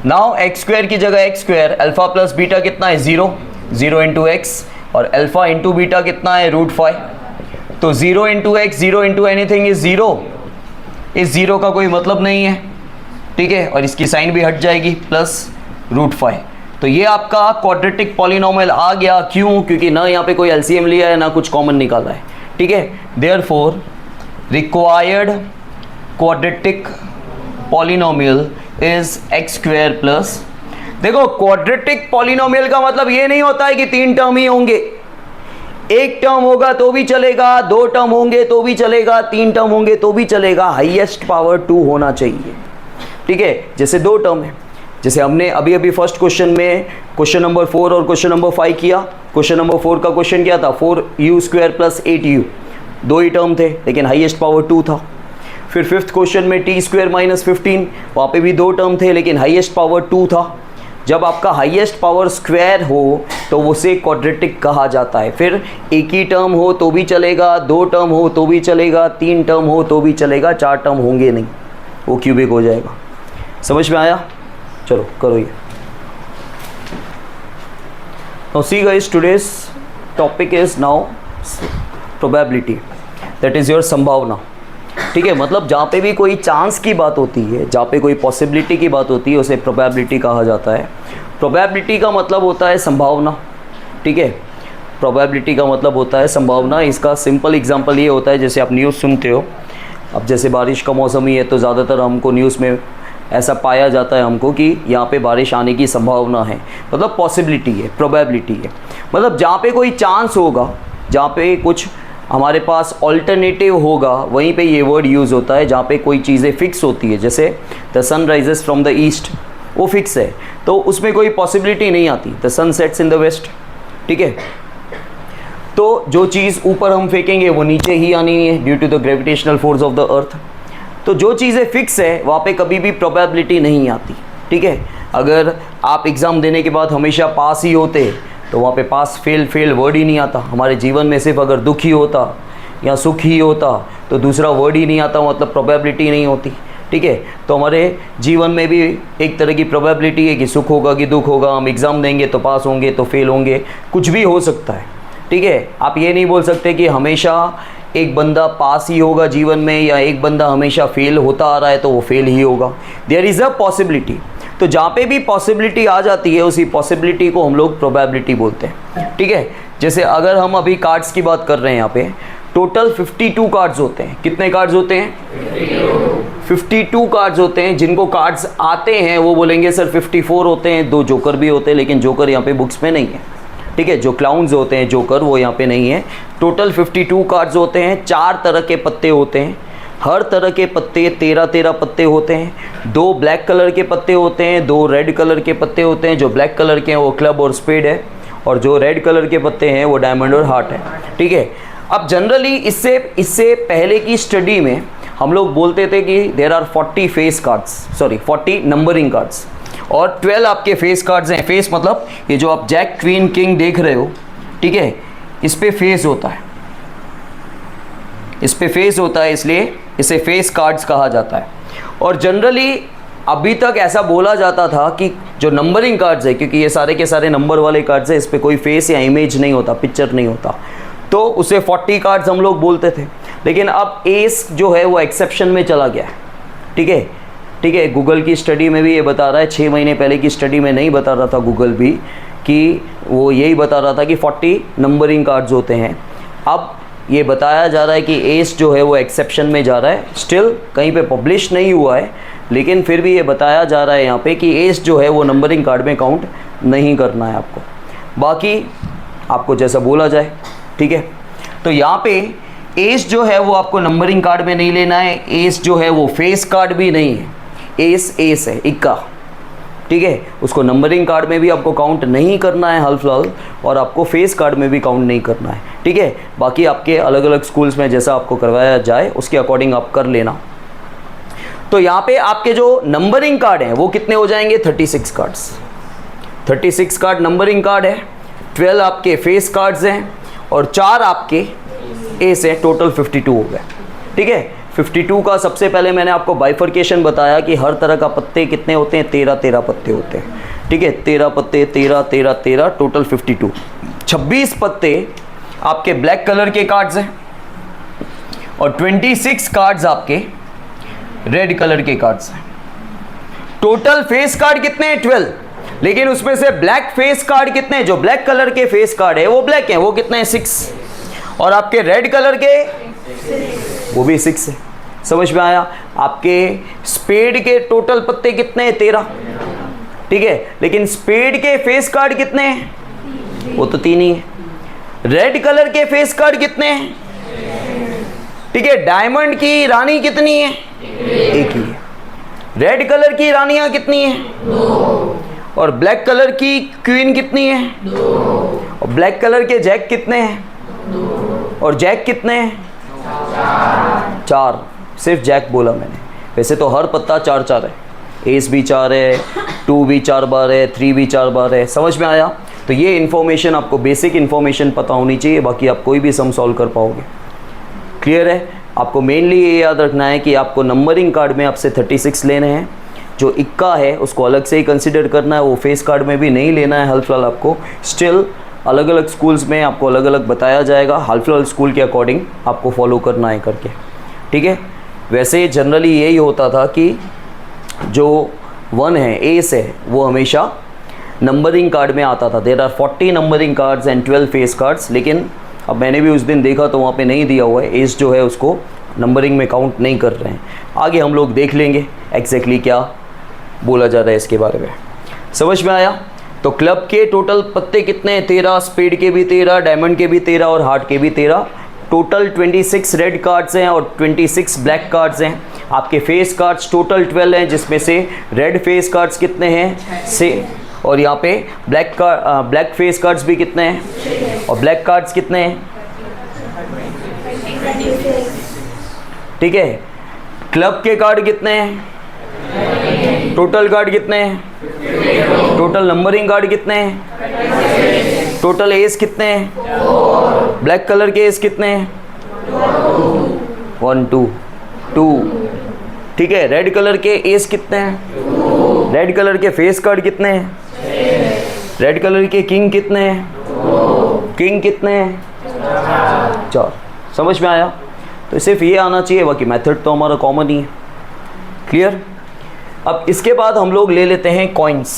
Now x square की जगह x square, alpha plus beta कितना है? 0 इंटू एक्स और अल्फा इंटू बीटा कितना है? √5। तो 0 into x 0 into anything is 0, इस 0 का कोई मतलब नहीं है। ठीक है, और इसकी साइन भी हट जाएगी प्लस √5। तो ये आपका क्वाड्रेटिक पॉलिनोमियल आ गया। क्यों? क्योंकि ना यहाँ पे कोई एलसीएम लिया है ना कुछ कॉमन निकाला है। ठीक है, therefore required quadratic polynomial is x square plus, देखो क्वाड्रेटिक पॉलिनोमियल का मतलब ये नहीं होता है कि 3 टर्म ही होंगे, एक टर्म होगा तो भी चलेगा, दो टर्म होंगे तो भी चलेगा, तीन टर्म होंगे तो भी चलेगा, हाईएस्ट पावर 2 होना चाहिए। ठीक है, जैसे दो टर्म है, जैसे हमने अभी अभी फर्स्ट क्वेश्चन में क्वेश्चन नंबर 4 और क्वेश्चन नंबर 5 किया। क्वेश्चन नंबर 4 का क्वेश्चन क्या था, 4u² + 8u, दो ही टर्म थे लेकिन हाईएस्ट पावर 2 था। फिर फिफ्थ क्वेश्चन में t² - 15, वहाँ पे भी दो टर्म थे लेकिन हाईएस्ट पावर 2 था। जब आपका हाईएस्ट पावर स्क्वायर हो तो उसे क्वाड्रेटिक कहा जाता है। फिर एक ही टर्म हो तो भी चलेगा, दो टर्म हो तो भी चलेगा, तीन टर्म हो तो भी चलेगा, चार टर्म होंगे नहीं, वो क्यूबिक हो जाएगा। समझ में आया? चलो करो ये। Now see guys, today's topic is now probability, that is your संभावना। ठीक है, मतलब जहाँ पे भी कोई चांस की बात होती है, जहाँ पे कोई पॉसिबिलिटी की बात होती है, उसे प्रोबेबिलिटी कहा जाता है। प्रोबेबिलिटी का मतलब होता है संभावना। ठीक है, प्रोबेबिलिटी का मतलब होता है संभावना। इसका सिंपल एग्जांपल ये होता है, जैसे आप न्यूज़ सुनते हो, अब जैसे बारिश का मौसम ही है तो ज़्यादातर हमको न्यूज़ में ऐसा पाया जाता है हमको कि यहाँ पे बारिश आने की संभावना है, मतलब पॉसिबिलिटी है, प्रोबेबिलिटी है। मतलब जहाँ पे कोई चांस होगा, जहाँ पे कुछ हमारे पास ऑल्टरनेटिव होगा, वहीं पे ये वर्ड यूज़ होता है। जहाँ पे कोई चीज़ें फिक्स होती है, जैसे the sun rises from the east, वो फिक्स है तो उसमें कोई पॉसिबिलिटी नहीं आती। The sun sets in the west. ठीक है, तो जो चीज़ ऊपर हम फेंकेंगे वो नीचे ही आनी है due to the gravitational force of the earth. तो जो चीज़ें फिक्स है वहाँ पे कभी भी प्रोबेबिलिटी नहीं आती। ठीक है, अगर आप एग्ज़ाम देने के बाद हमेशा पास ही होते तो वहाँ पे पास फेल वर्ड ही नहीं आता। हमारे जीवन में सिर्फ अगर दुख ही होता या सुख ही होता तो दूसरा वर्ड ही नहीं आता, मतलब प्रोबेबिलिटी नहीं होती। ठीक है, तो हमारे जीवन में भी एक तरह की प्रोबेबिलिटी है कि सुख होगा कि दुख होगा, हम एग्ज़ाम देंगे तो पास होंगे तो फेल होंगे, कुछ भी हो सकता है। ठीक है, आप ये नहीं बोल सकते कि हमेशा एक बंदा पास ही होगा जीवन में या एक बंदा हमेशा फेल होता आ रहा है तो वो फेल ही होगा। There is a possibility. तो जहाँ पे भी पॉसिबिलिटी आ जाती है उसी पॉसिबिलिटी को हम लोग प्रोबेबिलिटी बोलते हैं। ठीक है, जैसे अगर हम अभी कार्ड्स की बात कर रहे हैं, यहाँ पे टोटल 52 कार्ड्स होते हैं। कितने कार्ड्स होते हैं? 52 कार्ड्स होते हैं। जिनको कार्ड्स आते हैं वो बोलेंगे सर 54 होते हैं, दो जोकर भी होते हैं, लेकिन जोकर यहाँ पे बुक्स में नहीं है। ठीक है, जो क्लाउन्स होते हैं जोकर वो यहाँ पे नहीं है। टोटल 52 कार्ड्स होते हैं। 4 तरह के पत्ते होते हैं, हर तरह के पत्ते 13 पत्ते होते हैं। 2 ब्लैक कलर के पत्ते होते हैं, 2 रेड कलर के पत्ते होते हैं। जो ब्लैक कलर के हैं वो क्लब और स्पेड है, और जो रेड कलर के पत्ते हैं वो डायमंड और हार्ट है। ठीक है, अब जनरली इससे पहले की स्टडी में हम लोग बोलते थे कि there are 40 face cards, sorry 40 numbering cards, और 12 आपके फेस कार्ड्स हैं। फेस मतलब ये जो आप जैक क्वीन किंग देख रहे हो, ठीक है, इस पे फेस होता है, इस पे फेस होता है, इसलिए इसे फेस कार्ड्स कहा जाता है। और जनरली अभी तक ऐसा बोला जाता था कि जो नंबरिंग कार्ड्स है, क्योंकि ये सारे के सारे नंबर वाले कार्ड्स है, इस पे कोई फेस या इमेज नहीं होता, पिक्चर नहीं होता, तो उसे 40 कार्ड्स हम लोग बोलते थे। लेकिन अब एस जो है वो एक्सेप्शन में चला गया है। ठीक है, ठीक है, गूगल की स्टडी में भी ये बता रहा है, 6 महीने पहले की स्टडी में नहीं बता रहा था गूगल भी, कि वो यही बता रहा था कि 40 नंबरिंग कार्ड्स होते हैं। अब ये बताया जा रहा है कि एस जो है वो एक्सेप्शन में जा रहा है। स्टिल कहीं पे पब्लिश नहीं हुआ है, लेकिन फिर भी ये बताया जा रहा है यहाँ पे कि एस जो है वो नंबरिंग कार्ड में काउंट नहीं करना है आपको, बाकी आपको जैसा बोला जाए। ठीक है, तो यहाँ पे एस जो है वो आपको नंबरिंग कार्ड में नहीं लेना है। एस जो है वो फेस कार्ड भी नहीं है, एस है, इक्का। ठीक है, उसको नंबरिंग कार्ड में भी आपको काउंट नहीं करना है हल्फ, और आपको फेस कार्ड में भी काउंट नहीं करना है। ठीक है, बाकी आपके अलग अलग स्कूल्स में जैसा आपको करवाया जाए उसके अकॉर्डिंग आप कर लेना। तो यहाँ पे आपके जो नंबरिंग कार्ड हैं वो कितने हो जाएंगे? 36 कार्ड्स। 36 कार्ड नंबरिंग कार्ड है, 12 आपके फेस कार्ड्स हैं, और 4 आपके एस हैं। टोटल 52 हो गए। ठीक है, 52 का सबसे पहले मैंने आपको बाइफर्केशन बताया कि हर तरह का पत्ते कितने होते हैं? 13 पत्ते होते हैं। ठीक है, 13 पत्ते, 13, टोटल 52। 26 पत्ते आपके ब्लैक कलर के कार्ड्स हैं, और 26 कार्ड्स आपके रेड कलर के कार्ड्स हैं। टोटल फेस कार्ड कितने हैं? 12, लेकिन उसमें से ब्लैक फेस कार्ड कितने हैं? जो ब्लैक कलर के फेस कार्ड है वो ब्लैक हैं, वो कितने हैं? 6। और आपके रेड कलर के वो भी 6 है। समझ में आया? आपके स्पेड के टोटल पत्ते कितने हैं? 13। ठीक है, लेकिन स्पेड के फेस कार्ड कितने हैं? वो तो 3 ही है। रेड कलर के फेस कार्ड कितने हैं? ठीक है, डायमंड की रानी कितनी है? एक ही है। रेड कलर की रानियां कितनी है? 2। और ब्लैक कलर की क्वीन कितनी है? 2। और ब्लैक कलर के जैक कितने हैं? 2। और जैक कितने हैं? 4। सिर्फ जैक बोला मैंने, वैसे तो हर पत्ता 4 है। एस भी 4 है, 2 भी 4 बार है, 3 भी 4 बार है। समझ में आया? तो ये इन्फॉर्मेशन आपको, बेसिक इन्फॉर्मेशन पता होनी चाहिए, बाकी आप कोई भी सम सॉल्व कर पाओगे। क्लियर है? आपको मेनली ये याद रखना है कि आपको नंबरिंग कार्ड में आपसे 36 लेने हैं। जो इक्का है उसको अलग से ही कंसिडर करना है, वो फेस कार्ड में भी नहीं लेना है हाल फिलहाल आपको। स्टिल अलग अलग स्कूल्स में आपको अलग अलग बताया जाएगा, हाल फिलहाल स्कूल के अकॉर्डिंग आपको फॉलो करना है करके। ठीक है, वैसे जनरली यही होता था कि जो 1 है, एस है, वो हमेशा नंबरिंग कार्ड में आता था। There are 40 numbering cards and 12 face cards, लेकिन अब मैंने भी उस दिन देखा तो वहाँ पे नहीं दिया हुआ है, एस जो है उसको नंबरिंग में काउंट नहीं कर रहे हैं। आगे हम लोग देख लेंगे एग्जैक्टली क्या बोला जा रहा है इसके बारे में। समझ में आया? तो क्लब के टोटल पत्ते कितने हैं? 13। स्पेड के भी 13, डायमंड के भी 13 और हार्ट के भी 13। टोटल 26 रेड कार्ड्स हैं और 26 ब्लैक कार्ड्स हैं। आपके फेस कार्ड्स टोटल 12 हैं, जिसमें से रेड फेस कार्ड्स कितने हैं? 6। और यहाँ पे ब्लैक फेस कार्ड्स भी कितने हैं? और ब्लैक कार्ड्स कितने हैं? ठीक है, क्लब के कार्ड कितने हैं? टोटल कार्ड कितने हैं? टोटल नंबरिंग कार्ड कितने हैं? टोटल एस कितने हैं? ब्लैक कलर के एस कितने हैं? 1 2 2। ठीक है, रेड कलर के एस कितने हैं? रेड कलर के फेस कार्ड कितने हैं? रेड कलर के किंग कितने हैं? किंग कितने हैं? 4। समझ में आया? तो सिर्फ ये आना चाहिए, बाकी मेथड तो हमारा कॉमन ही है। क्लियर? अब इसके बाद हम लोग ले लेते हैं कॉइन्स।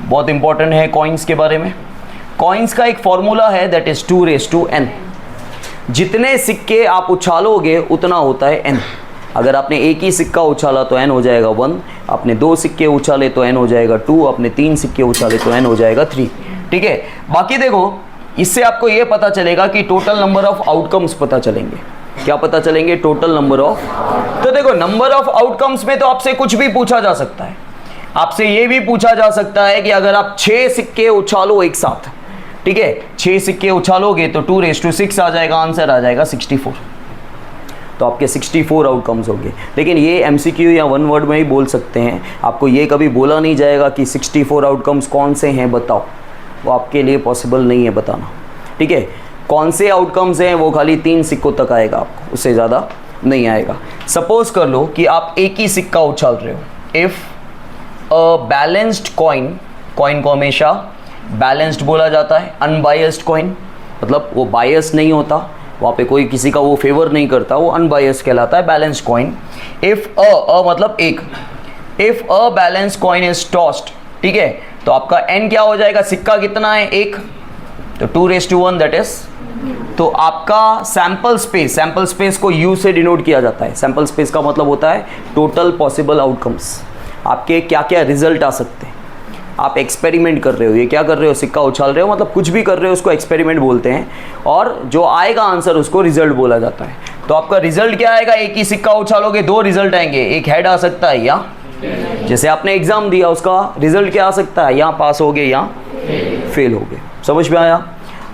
बहुत इंपॉर्टेंट है कॉइन्स के बारे में। कॉइन्स का एक फॉर्मूला है, दैट इज 2n। जितने सिक्के आप उछालोगे उतना होता है n। अगर आपने एक ही सिक्का उछाला तो n हो जाएगा 1, आपने 2 सिक्के उछाले तो n हो जाएगा 2, आपने 3 सिक्के उछाले तो n हो जाएगा 3। ठीक है, बाकी देखो इससे आपको ये पता चलेगा कि टोटल नंबर ऑफ आउटकम्स पता चलेंगे। क्या पता चलेंगे? Total number of. तो देखो नंबर ऑफ आउटकम्स में तो आपसे कुछ भी पूछा जा सकता है। आपसे ये भी पूछा जा सकता है कि अगर आप 6 सिक्के उछालो एक साथ, ठीक है, 6 सिक्के उछालोगे तो 2⁶ आ जाएगा, आंसर आ जाएगा 64। तो आपके 64 आउटकम्स होंगे। लेकिन ये एमसीक्यू या 1 वर्ड में ही बोल सकते हैं, आपको ये कभी बोला नहीं जाएगा कि 64 आउटकम्स कौन से हैं बताओ, वो आपके लिए पॉसिबल नहीं है बताना। ठीक है, कौन से आउटकम्स हैं वो खाली 3 सिक्कों तक आएगा आपको, उससे ज़्यादा नहीं आएगा। सपोज कर लो कि आप एक ही सिक्का उछाल रहे हो। इफ़ अ बैलेंस्ड कॉइन को हमेशा बैलेंस्ड बोला जाता है, अनबायस्ड कॉइन मतलब वो बायस नहीं होता, वहाँ पे कोई किसी का वो फेवर नहीं करता, वो अनबायस्ड कहलाता है बैलेंस्ड कॉइन। इफ़ अ मतलब एक, if a balanced coin is tossed, ठीक है, तो आपका n क्या हो जाएगा? सिक्का कितना है? 1, तो 2⁻1 दैट इज। तो आपका सैंपल स्पेस को u से डिनोट किया जाता है। सैंपल स्पेस का मतलब होता है टोटल पॉसिबल आउटकम्स, आपके क्या क्या रिजल्ट आ सकते हैं। आप एक्सपेरिमेंट कर रहे हो, ये क्या कर रहे हो? सिक्का उछाल रहे हो, मतलब कुछ भी कर रहे हो उसको एक्सपेरिमेंट बोलते हैं, और जो आएगा आंसर उसको रिजल्ट बोला जाता है। तो आपका रिजल्ट क्या आएगा? एक ही सिक्का उछालोगे 2 रिजल्ट आएंगे, एक हेड आ सकता है या जैसे आपने एग्जाम दिया उसका रिजल्ट क्या आ सकता है? यहाँ पास हो गए या फेल हो गए। समझ में आया?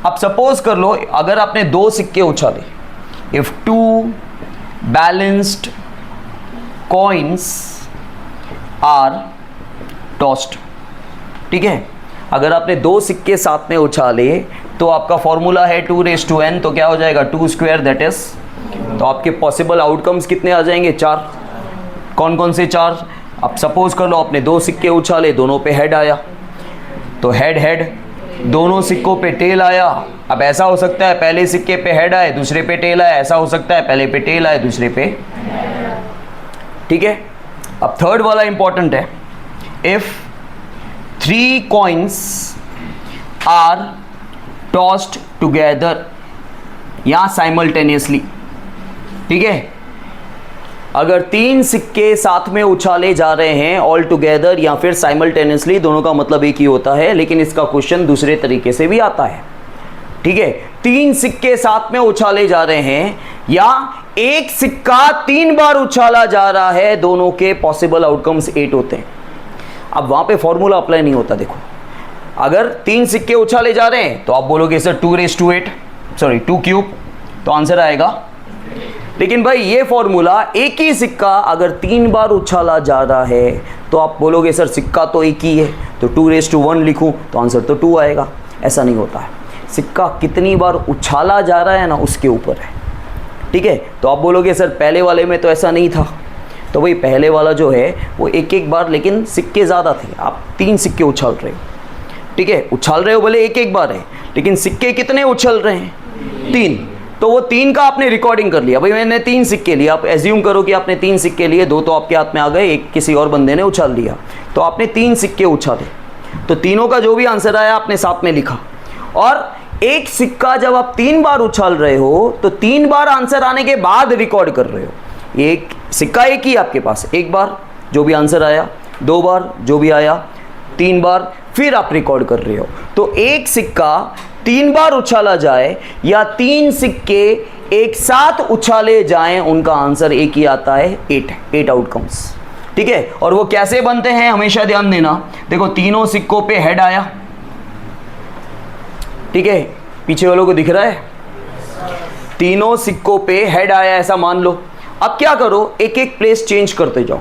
अब सपोज कर लो अगर आपने 2 सिक्के उछाले, if 2 balanced coins are tossed, ठीक है, अगर आपने 2 सिक्के साथ में उछाले तो आपका फॉर्मूला है 2⁻n, तो क्या हो जाएगा? 2² दैट इज। तो आपके पॉसिबल आउटकम्स कितने आ जाएंगे? 4। कौन कौन से 4? अब सपोज कर लो आपने 2 सिक्के उछाले, दोनों पे हेड आया, तो हेड, दोनों सिक्कों पे टेल आया। अब ऐसा हो सकता है पहले सिक्के पे हेड आए दूसरे पे टेल आए, ऐसा हो सकता है पहले पे टेल आए दूसरे पे, ठीक है। अब थर्ड वाला इंपॉर्टेंट है, if 3 coins are tossed together या साइमल्टेनियसली, ठीक है, अगर 3 सिक्के साथ में उछाले जा रहे हैं ऑल टुगेदर या फिर साइमल्टेनियसली, दोनों का मतलब एक ही होता है, लेकिन इसका क्वेश्चन दूसरे तरीके से भी आता है। ठीक है, 3 सिक्के साथ में उछाले जा रहे हैं या एक सिक्का 3 बार उछाला जा रहा है, दोनों के पॉसिबल आउटकम्स 8 होते हैं। अब वहां पे फॉर्मूला अप्लाई नहीं होता। देखो अगर 3 सिक्के उछाले जा रहे हैं तो आप बोलोगे सर 2 क्यूब, तो आंसर आएगा। लेकिन भाई ये फॉर्मूला एक ही सिक्का अगर 3 बार उछाला जा रहा है तो आप बोलोगे सर सिक्का तो एक ही है, तो 2 लिखूं तो आंसर तो 2 आएगा। ऐसा नहीं होता है, सिक्का कितनी बार उछाला जा रहा है ना उसके ऊपर है। ठीक है, तो आप बोलोगे सर पहले वाले में तो ऐसा नहीं था, तो भाई पहले वाला जो है वो एक बार, लेकिन सिक्के ज़्यादा थे, आप 3 सिक्के उछाल रहे हो। ठीक है, उछाल रहे हो भले एक बार है, लेकिन सिक्के कितने उछल रहे हैं? 3। तो वो 3 का आपने रिकॉर्डिंग कर लिया। भाई मैंने 3 सिक्के लिए, आप एज्यूम करो कि आपने 3 सिक्के लिए, 2 तो आपके हाथ में आ गए, एक किसी और बंदे ने उछाल दिया, तो आपने 3 सिक्के उछाले, तो तीनों का जो भी आंसर आया आपने साथ में लिखा। और एक सिक्का जब आप 3 बार उछाल रहे हो तो 3 बार आंसर आने के बाद रिकॉर्ड कर रहे हो। एक सिक्का एक ही आपके पास, एक बार जो भी आंसर आया, 2 बार जो भी आया, 3 बार फिर आप रिकॉर्ड कर रहे हो। तो एक सिक्का 3 बार उछाला जाए या 3 सिक्के एक साथ उछाले जाएं, उनका आंसर एक ही आता है, 8 आउटकम्स। ठीक है, और वो कैसे बनते हैं हमेशा ध्यान देना। देखो तीनों सिक्कों पे हेड आया, ठीक है, पीछे वालों को दिख रहा है, तीनों सिक्कों पे हेड आया ऐसा मान लो। अब क्या करो, एक एक प्लेस चेंज करते जाओ।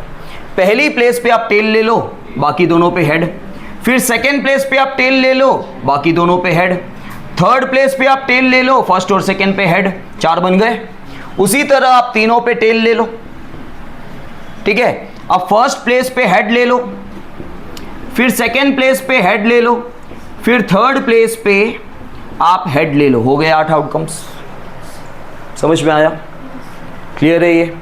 पहली प्लेस पे आप टेल ले लो, बाकी दोनों पे हेड। फिर सेकेंड प्लेस पे आप टेल ले लो, बाकी दोनों पे हेड। थर्ड प्लेस पे आप टेल ले लो, फर्स्ट और सेकेंड पे हेड, 4 बन गए। उसी तरह आप तीनों पे टेल ले लो। ठीक है, अब फर्स्ट प्लेस पे हेड ले लो, फिर सेकेंड प्लेस पे हेड ले लो, फिर थर्ड प्लेस पे आप हेड ले लो। हो गए 8 आउटकम्स। समझ में आया? क्लियर है ये?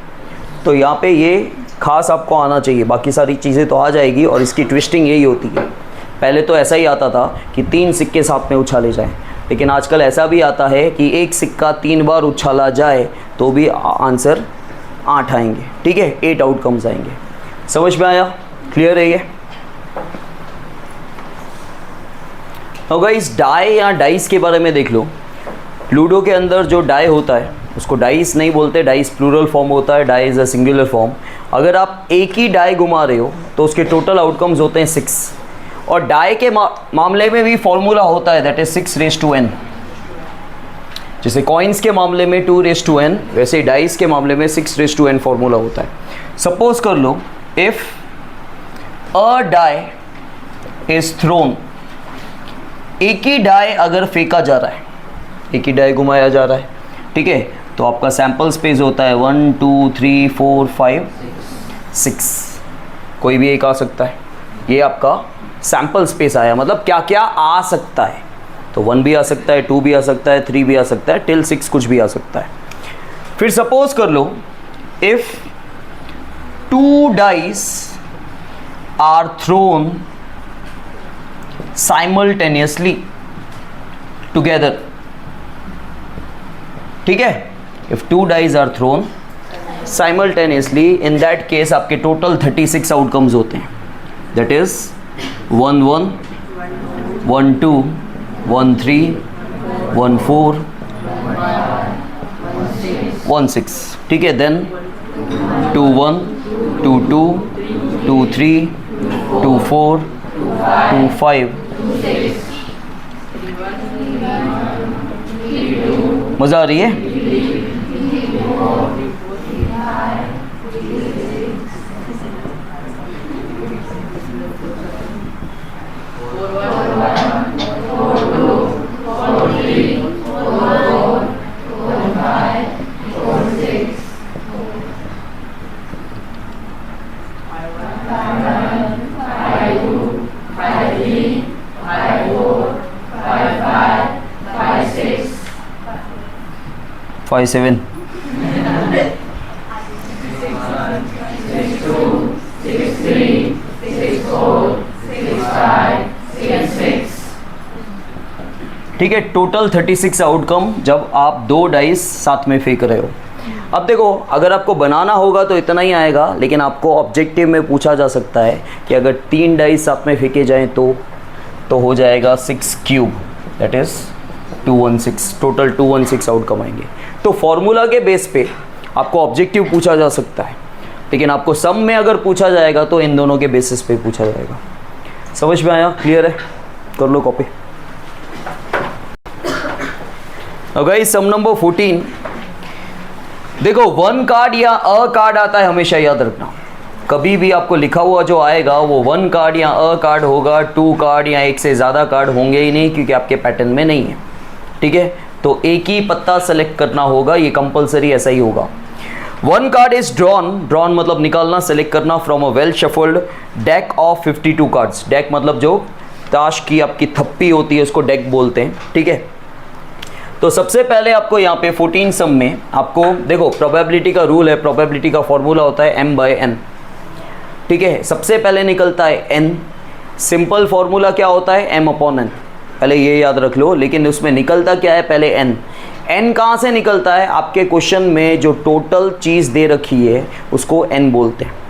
तो यहाँ पे ये खास आपको आना चाहिए, बाकी सारी चीज़ें तो आ जाएगी। और इसकी ट्विस्टिंग यही होती है, पहले तो ऐसा ही आता था कि 3 सिक्के साथ में उछाले जाएं, लेकिन आजकल ऐसा भी आता है कि एक सिक्का 3 बार उछाला जाए तो भी आंसर 8 आएंगे। ठीक है, 8 आउटकम्स आएंगे। समझ में आया? क्लियर है ये? अब गाइस डाई या डाइस के बारे में देख लो। लूडो के अंदर जो डाई होता है उसको डाइस नहीं बोलते, डाइस प्लूरल फॉर्म होता है, die is a singular form. अगर आप एक ही डाई घुमा रहे हो तो उसके टोटल आउटकम्स होते हैं 6। और डाई के मामले में भी फॉर्मूला होता है, दैट इज 6 जैसे कॉइन्स के मामले में 2 वैसे डाइस के मामले में 6 फॉर्मूला होता है। सपोज कर लो, if a die is thrown, एक ही डाई अगर फेंका जा रहा है, एक ही डाई घुमाया जा रहा है, ठीक है, तो आपका सैंपल स्पेस होता है 1 2 3 4 5 6, कोई भी एक आ सकता है। ये आपका सैंपल स्पेस आया, मतलब क्या क्या आ सकता है। तो 1 भी आ सकता है, 2 भी आ सकता है, 3 भी आ सकता है, टिल 6 कुछ भी आ सकता है। फिर सपोज कर लो, if 2 dice are thrown simultaneously together, ठीक है, if 2 dice are thrown simultaneously, in that case आपके टोटल 36 आउटकम्स होते हैं। दैट इज 1 1 1 2 1 3 1 4 1 6, ठीक है। देन 2 1 2 2 2 3 2 4 2 5, मजा आ रही है? Five 7 ठीक है, टोटल 36 आउटकम जब आप 2 डाइस साथ में फेंक रहे हो। अब देखो, अगर आपको बनाना होगा तो इतना ही आएगा, लेकिन आपको ऑब्जेक्टिव में पूछा जा सकता है कि अगर 3 डाइस साथ में फेंके जाएं तो हो जाएगा 6 cube, that is 216, total 216 outcome आएंगे। तो फॉर्मूला के बेस पे आपको ऑब्जेक्टिव पूछा जा सकता है, लेकिन आपको सम में अगर पूछा जाएगा तो इन दोनों के बेसिस पे पूछा जाएगा। समझ में आया? क्लियर है? कर लो कॉपी। गाइस सम नंबर 14, देखो 1 कार्ड या अ कार्ड आता है, हमेशा याद रखना। कभी भी आपको लिखा हुआ जो आएगा वो 1 कार्ड या अ कार्ड होगा, 2 कार्ड या एक से ज़्यादा कार्ड होंगे ही नहीं, क्योंकि आपके पैटर्न में नहीं है। ठीक है, तो एक ही पत्ता सेलेक्ट करना होगा, ये कंपलसरी ऐसा ही होगा। 1 कार्ड इज ड्रॉन मतलब निकालना, सेलेक्ट करना from a well shuffled deck of 52 cards. Deck मतलब जो ताश की आपकी थप्पी होती है उसको डेक बोलते हैं। ठीक है, तो सबसे पहले आपको यहाँ पे 14 सम में आपको देखो प्रोबेबिलिटी का रूल है, प्रोबेबिलिटी का फॉर्मूला होता है m/n। ठीक है, सबसे पहले निकलता है n, सिंपल फॉर्मूला क्या होता है m/n, पहले ये याद रख लो। लेकिन उसमें निकलता क्या है, पहले n कहाँ से निकलता है? आपके क्वेश्चन में जो टोटल चीज़ दे रखी है उसको n बोलते हैं।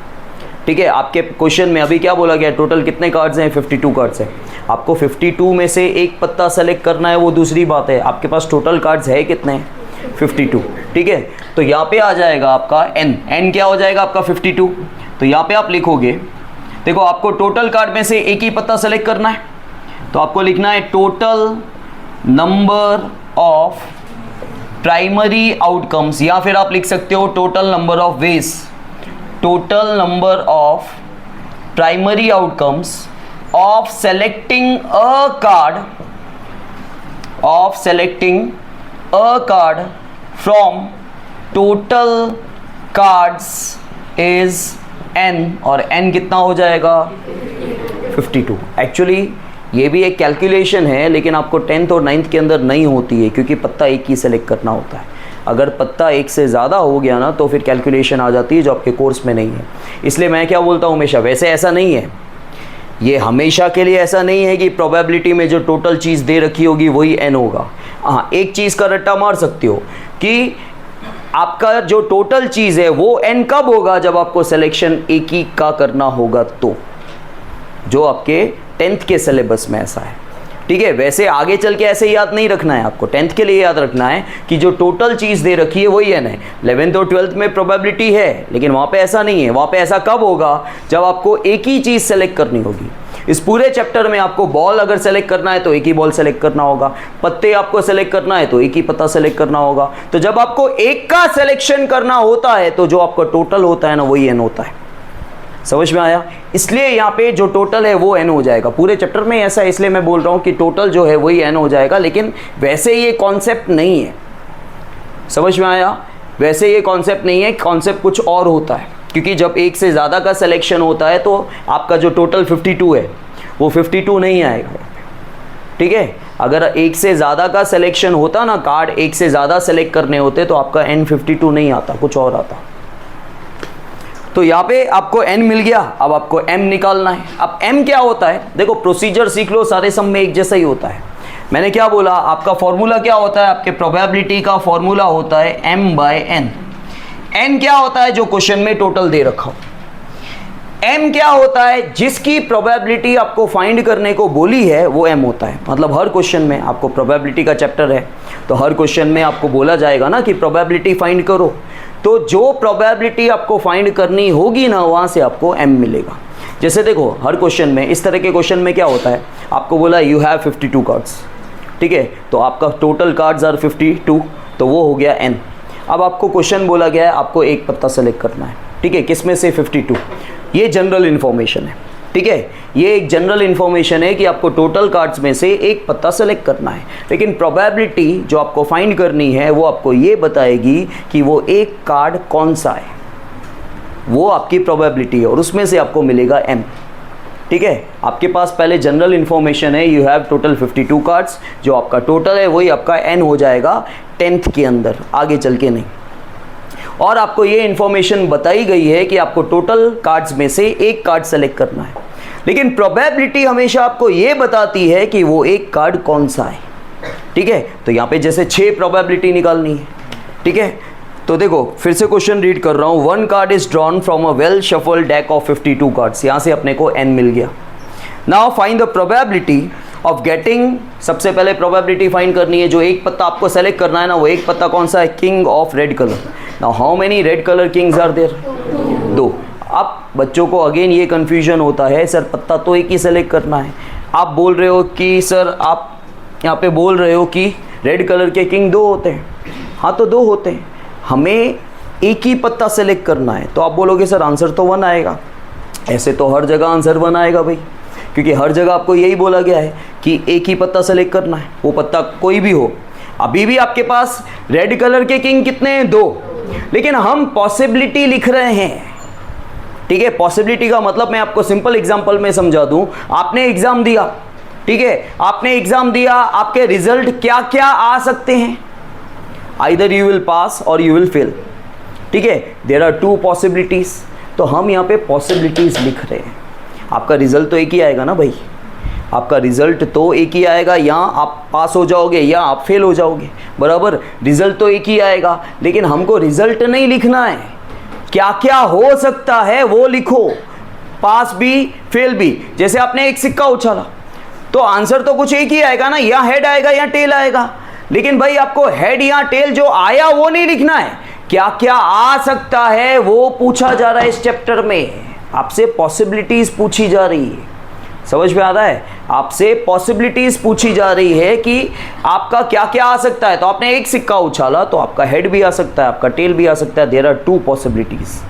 ठीक है, आपके क्वेश्चन में अभी क्या बोला गया, टोटल कितने कार्ड्स हैं? 52 कार्ड्स हैं। आपको 52 में से एक पत्ता सेलेक्ट करना है, वो दूसरी बात है। आपके पास टोटल कार्ड्स है कितने? 52। ठीक है, तो यहाँ पे आ जाएगा आपका n क्या हो जाएगा आपका 52। तो यहाँ पे आप लिखोगे, देखो आपको टोटल कार्ड में से एक ही पत्ता सेलेक्ट करना है, तो आपको लिखना है total number of primary outcomes, या फिर आप लिख सकते हो total number of ways, total number of primary outcomes of selecting a card from total cards is n, और n कितना हो जाएगा? 52। एक्चुअली ये भी एक कैलकुलेशन है, लेकिन आपको 10th और 9th के अंदर नहीं होती है, क्योंकि पत्ता एक ही सेलेक्ट करना होता है। अगर पत्ता एक से ज़्यादा हो गया ना तो फिर कैलकुलेशन आ जाती है, जो आपके कोर्स में नहीं है। इसलिए मैं क्या बोलता हूँ हमेशा, वैसे ऐसा नहीं है, ये हमेशा के लिए ऐसा नहीं है कि प्रोबेबिलिटी में जो टोटल चीज़ दे रखी होगी वही n होगा। हाँ, एक चीज़ का रट्टा मार सकते हो कि आपका जो टोटल चीज़ है वो n कब होगा? जब आपको सिलेक्शन एक ही का करना होगा, तो जो आपके 10th के सिलेबस में ऐसा है। ठीक है, वैसे आगे चल के ऐसे याद नहीं रखना है आपको, 10th के लिए याद रखना है कि जो टोटल चीज़ दे रखी है वही n है। 11th और 12th में प्रोबेबिलिटी है, लेकिन वहाँ पे ऐसा नहीं है। वहाँ पे ऐसा कब होगा? जब आपको एक ही चीज़ सेलेक्ट करनी होगी। इस पूरे चैप्टर में आपको बॉल अगर सेलेक्ट करना है तो एक ही बॉल सेलेक्ट करना होगा, पत्ते आपको सेलेक्ट करना है तो एक ही पत्ता सेलेक्ट करना होगा। तो जब आपको एक का सिलेक्शन करना होता है तो जो आपका टोटल होता है ना वही n होता है। समझ में आया? इसलिए यहाँ पे जो टोटल है वो n हो जाएगा। पूरे चैप्टर में ऐसा है, इसलिए मैं बोल रहा हूँ कि टोटल जो है वही n हो जाएगा, लेकिन वैसे ये कॉन्सेप्ट नहीं है। समझ में आया? वैसे ये कॉन्सेप्ट नहीं है, कॉन्सेप्ट कुछ और होता है, क्योंकि जब एक से ज़्यादा का सिलेक्शन होता है तो आपका जो टोटल 52 है वो 52 नहीं आएगा। ठीक है, अगर एक से ज़्यादा का सिलेक्शन होता ना, कार्ड एक से ज़्यादा सेलेक्ट करने होते तो आपका n 52 नहीं आता, कुछ और आता। तो यहाँ पे आपको n मिल गया, अब आपको m निकालना है। अब m क्या होता है? देखो प्रोसीजर सीख लो, सारे सम में एक जैसा ही होता है। मैंने क्या बोला, आपका फॉर्मूला क्या होता है? आपके प्रोबेबिलिटी का फॉर्मूला होता है m/n। n क्या होता है? जो क्वेश्चन में टोटल दे रखा हो। m क्या होता है? जिसकी प्रोबेबिलिटी आपको फाइंड करने को बोली है वो m होता है। मतलब हर क्वेश्चन में आपको प्रोबेबिलिटी का चैप्टर है तो हर क्वेश्चन में आपको बोला जाएगा ना कि प्रोबेबिलिटी फाइंड करो, तो जो प्रोबेबिलिटी आपको फाइंड करनी होगी ना वहाँ से आपको m मिलेगा। जैसे देखो हर क्वेश्चन में, इस तरह के क्वेश्चन में क्या होता है, आपको बोला यू हैव 52 कार्ड्स। ठीक है, तो आपका टोटल कार्ड्स आर 52, तो वो हो गया n। अब आपको क्वेश्चन बोला गया है आपको एक पत्ता सेलेक्ट करना है। ठीक है, किस में से? 52। ये जनरल इन्फॉर्मेशन है। ठीक है, ये एक जनरल इन्फॉर्मेशन है कि आपको टोटल कार्ड्स में से एक पत्ता सेलेक्ट करना है, लेकिन प्रोबेबिलिटी जो आपको फाइंड करनी है वो आपको ये बताएगी कि वो एक कार्ड कौन सा है, वो आपकी प्रोबेबिलिटी है और उसमें से आपको मिलेगा m। ठीक है, आपके पास पहले जनरल इन्फॉर्मेशन है, यू हैव टोटल 52 कार्ड्स, जो आपका टोटल है वही आपका n हो जाएगा 10th के अंदर, आगे चल के नहीं। और आपको ये इन्फॉर्मेशन बताई गई है कि आपको टोटल कार्ड्स में से एक कार्ड सेलेक्ट करना है, लेकिन प्रोबेबिलिटी हमेशा आपको ये बताती है कि वो एक कार्ड कौन सा है। ठीक है, तो यहाँ पे जैसे 6 प्रोबेबिलिटी निकालनी है। ठीक है, तो देखो फिर से क्वेश्चन रीड कर रहा हूँ। 1 card is drawn from a well shuffled deck of 52 cards. यहाँ से अपने को n मिल गया। Now find the probability of getting, सबसे पहले प्रोबेबिलिटी फाइंड करनी है। जो एक पत्ता आपको सेलेक्ट करना है ना, वो एक पत्ता कौन सा है? King of red colour. Now how many red colour kings are there? 2। अब बच्चों को अगेन ये कन्फ्यूजन होता है, सर पत्ता तो एक ही सेलेक्ट करना है। आप बोल रहे हो कि सर आप यहाँ पे बोल रहे हो कि रेड कलर के किंग 2 होते हैं। हाँ तो 2 होते हैं, हमें एक ही पत्ता सेलेक्ट करना है। तो आप बोलोगे सर आंसर तो 1 आएगा। ऐसे तो हर जगह आंसर 1 आएगा भाई, क्योंकि हर जगह आपको यही बोला गया है कि एक ही पत्ता सेलेक्ट करना है, वो पत्ता कोई भी हो। अभी भी आपके पास रेड कलर के किंग कितने हैं? 2, लेकिन हम पॉसिबिलिटी लिख रहे हैं। ठीक है, पॉसिबिलिटी का मतलब मैं आपको सिंपल एग्जांपल में समझा दूं। आपने एग्जाम दिया, ठीक है, आपने एग्जाम दिया, आपके रिजल्ट क्या क्या आ सकते हैं? आइदर यू विल पास और यू विल फेल। ठीक है, देयर आर 2 पॉसिबिलिटीज। तो हम यहाँ पे पॉसिबिलिटीज लिख रहे हैं। आपका रिजल्ट तो एक ही आएगा ना भाई, आपका रिजल्ट तो एक ही आएगा, या आप पास हो जाओगे या आप फेल हो जाओगे, बराबर। रिजल्ट तो एक ही आएगा, लेकिन हमको रिजल्ट नहीं लिखना है, क्या क्या हो सकता है वो लिखो, पास भी फेल भी। जैसे आपने एक सिक्का उछाला तो आंसर तो कुछ एक ही आएगा ना, या हेड आएगा या टेल आएगा, लेकिन भाई आपको हेड या टेल जो आया वो नहीं लिखना है, क्या क्या आ सकता है वो पूछा जा रहा है। इस चैप्टर में आपसे पॉसिबिलिटीज पूछी जा रही है, समझ में आ रहा है? आपसे पॉसिबिलिटीज पूछी जा रही है कि आपका क्या क्या आ सकता है। तो आपने एक सिक्का उछाला तो आपका हेड भी आ सकता है, आपका टेल भी आ सकता है। There are 2 possibilities.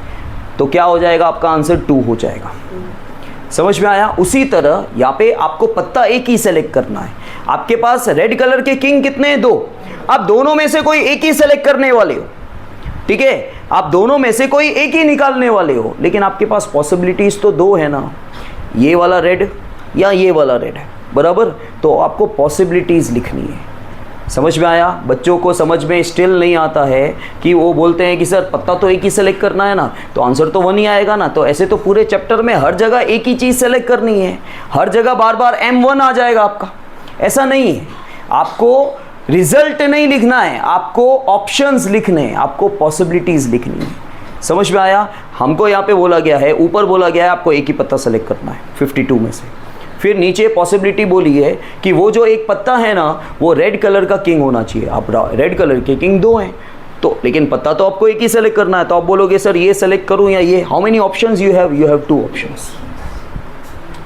तो क्या हो जाएगा? आपका आंसर 2 हो जाएगा। समझ में आया? उसी तरह यहाँ पे आपको पत्ता एक ही सेलेक्ट करना है। आपके पास रेड कलर के किंग कितने हैं? 2। अब दोनों में से कोई एक ही सेलेक्ट करने वाले हो, ठीक है, आप दोनों में से कोई एक ही निकालने वाले हो, लेकिन आपके पास पॉसिबिलिटीज तो 2 है ना, ये वाला रेड या ये वाला रेड है, बराबर। तो आपको पॉसिबिलिटीज लिखनी है। समझ में आया? बच्चों को समझ में स्टिल नहीं आता है कि वो बोलते हैं कि सर पत्ता तो एक ही सेलेक्ट करना है ना, तो आंसर तो 1 ही आएगा ना। तो ऐसे तो पूरे चैप्टर में हर जगह एक ही चीज़ सेलेक्ट करनी है, हर जगह बार बार M1 आ जाएगा आपका, ऐसा नहीं है। आपको रिजल्ट नहीं लिखना है, आपको ऑप्शंस लिखने हैं, आपको पॉसिबिलिटीज लिखनी है। समझ में आया? हमको यहाँ पे बोला गया है, ऊपर बोला गया है आपको एक ही पत्ता सेलेक्ट करना है 52 में से। फिर नीचे पॉसिबिलिटी बोली है कि वो जो एक पत्ता है ना, वो रेड कलर का किंग होना चाहिए। आप रेड कलर के किंग 2 हैं, तो लेकिन पत्ता तो आपको एक ही सेलेक्ट करना है। तो आप बोलोगे सर ये सेलेक्ट करूँ या ये? How many options you have? You have 2 options,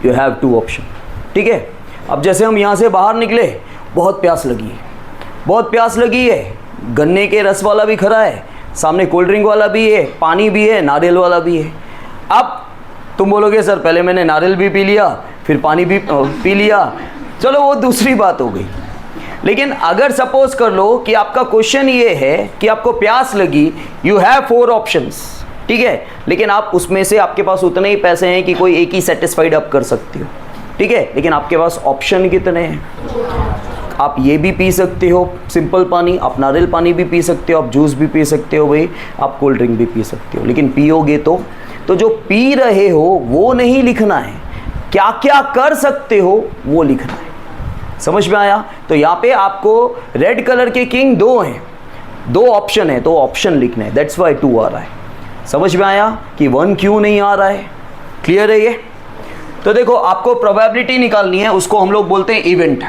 you have 2 option. ठीक है, अब जैसे हम यहाँ से बाहर निकले, बहुत प्यास लगी है, बहुत प्यास लगी है, गन्ने के रस वाला भी खड़ा है, सामने कोल्ड ड्रिंक वाला भी है, पानी भी है, नारियल वाला भी है। अब तुम बोलोगे सर पहले मैंने नारियल भी पी लिया, फिर पानी भी पी लिया, चलो वो दूसरी बात हो गई। लेकिन अगर सपोज कर लो कि आपका क्वेश्चन ये है कि आपको प्यास लगी, यू हैव 4 ऑप्शंस, ठीक है, लेकिन आप उसमें से आपके पास उतने ही पैसे हैं कि कोई एक ही सेटिस्फाइड आप कर सकते हो, ठीक है, लेकिन आपके पास ऑप्शन कितने हैं? आप ये भी पी सकते हो सिंपल पानी, आप नारियल पानी भी पी सकते हो, आप जूस भी पी सकते हो भाई, आप कोल्ड ड्रिंक भी पी सकते हो, लेकिन पियोगे तो जो पी रहे हो वो नहीं लिखना है, क्या क्या कर सकते हो वो लिखना है। समझ में आया? तो यहाँ पे आपको रेड कलर के किंग 2 हैं, 2 ऑप्शन है, तो ऑप्शन लिखना है, दैट्स वाई 2 आ रहा है। समझ में आया कि 1 क्यों नहीं आ रहा है? क्लियर है ये? तो देखो आपको प्रोबेबिलिटी निकालनी है, उसको हम लोग बोलते हैं इवेंट,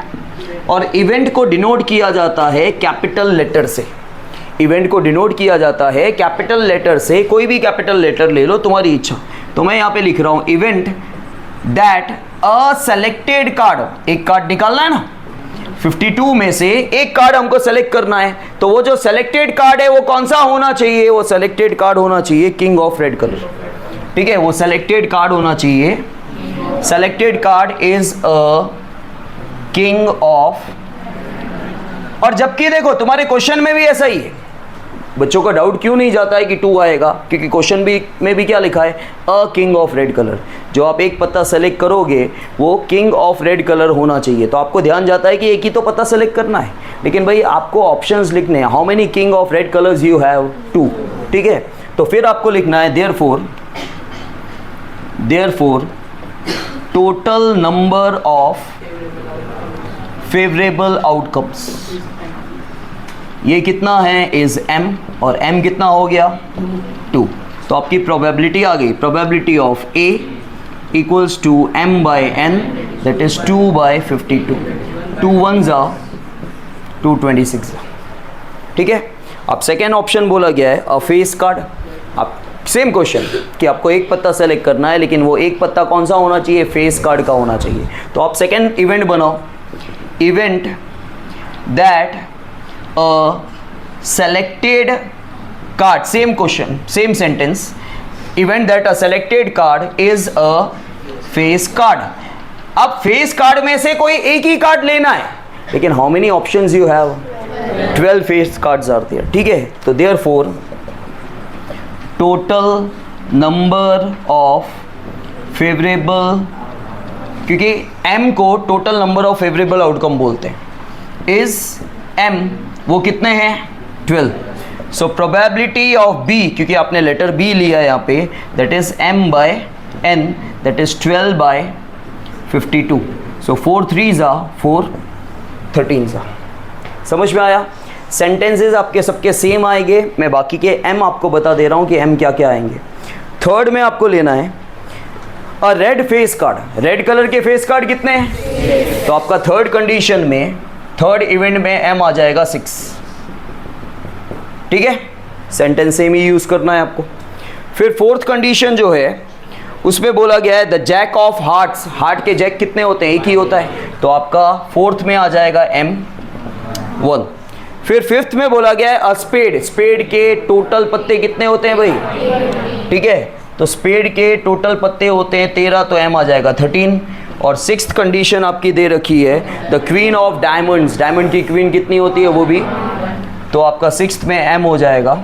और इवेंट को डिनोट किया जाता है कैपिटल लेटर से। इवेंट को डिनोट किया जाता है कैपिटल लेटर से, कोई भी कैपिटल लेटर ले लो तुम्हारी इच्छा। तो मैं यहाँ पे लिख रहा हूँ event that a selected card, एक कार्ड निकालना है ना, 52 में से एक कार्ड हमको सेलेक्ट करना है, तो वो जो सेलेक्टेड कार्ड है वो कौन सा होना चाहिए? वो सेलेक्टेड कार्ड होना चाहिए किंग ऑफ रेड कलर, ठीक है, वो सेलेक्टेड कार्ड होना चाहिए, selected card is a king of. और जबकि देखो तुम्हारे क्वेश्चन में भी ऐसा ही है, बच्चों का डाउट क्यों नहीं जाता है कि 2 आएगा, क्योंकि क्वेश्चन भी में भी क्या लिखा है? A king of red colour. जो आप एक पत्ता सेलेक्ट करोगे वो किंग ऑफ रेड कलर होना चाहिए, तो आपको ध्यान जाता है कि एक ही तो पत्ता सेलेक्ट करना है, लेकिन भाई आपको ऑप्शंस लिखने हैं। How many king of red colours you have? 2, ठीक है। तो फिर आपको लिखना है therefore total number of favourable outcomes, ये कितना है? इज m, और m कितना हो गया? 2। तो आपकी प्रोबेबिलिटी आ गई, probability of a equals to m/n that is 2/52, 2 1s are 226। ठीक है, अब सेकेंड ऑप्शन बोला गया है अ फेस कार्ड। आप सेम क्वेश्चन कि आपको एक पत्ता सेलेक्ट करना है, लेकिन वो एक पत्ता कौन सा होना चाहिए, फेस कार्ड का होना चाहिए। तो आप सेकेंड इवेंट बनाओ, event that a selected card, same question same sentence, event that a selected card is a face card. अब फेस कार्ड में से कोई एक ही कार्ड लेना है, लेकिन how many options you have, 12 face cards are there. ठीक है, तो therefore total number of favourable, क्योंकि m को total number of favourable outcome बोलते हैं, इज m, वो कितने हैं 12। सो प्रोबेबिलिटी ऑफ b, क्योंकि आपने लेटर b लिया यहाँ पे, that is m/n, that is 12/52। So 4 3s are 4 13s are। समझ में आया? सेंटेंसेस आपके सबके सेम आएंगे, मैं बाकी के m आपको बता दे रहा हूँ कि m क्या क्या आएंगे। थर्ड में आपको लेना है a red face card. Red colour के फेस कार्ड कितने हैं? तो आपका थर्ड कंडीशन में, थर्ड इवेंट में m आ जाएगा 6। ठीक है, सेंटेंस सेम ही यूज करना है आपको। फिर फोर्थ कंडीशन जो है उसमें बोला गया है the jack of hearts. Heart के जैक कितने होते हैं? एक ही होता है, तो आपका फोर्थ में आ जाएगा m1। फिर फिफ्थ में बोला गया है अ स्पेड। स्पेड के टोटल पत्ते कितने होते हैं भाई? ठीक है, तो स्पेड के टोटल पत्ते होते हैं 13, तो m आ जाएगा 13। और सिक्स्थ कंडीशन आपकी दे रखी है the queen of diamonds. Diamond की क्वीन कितनी होती है वो भी, तो आपका सिक्स्थ में m हो जाएगा।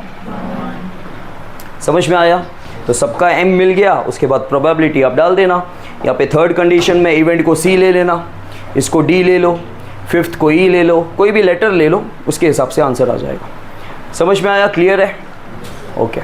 समझ में आया? तो सबका m मिल गया। उसके बाद प्रोबेबिलिटी आप डाल देना। यहाँ पे थर्ड कंडीशन में इवेंट को c ले लेना, इसको d ले लो, फिफ्थ को e ले लो, कोई भी लेटर ले लो, उसके हिसाब से आंसर आ जाएगा। समझ में आया? क्लियर है? ओके।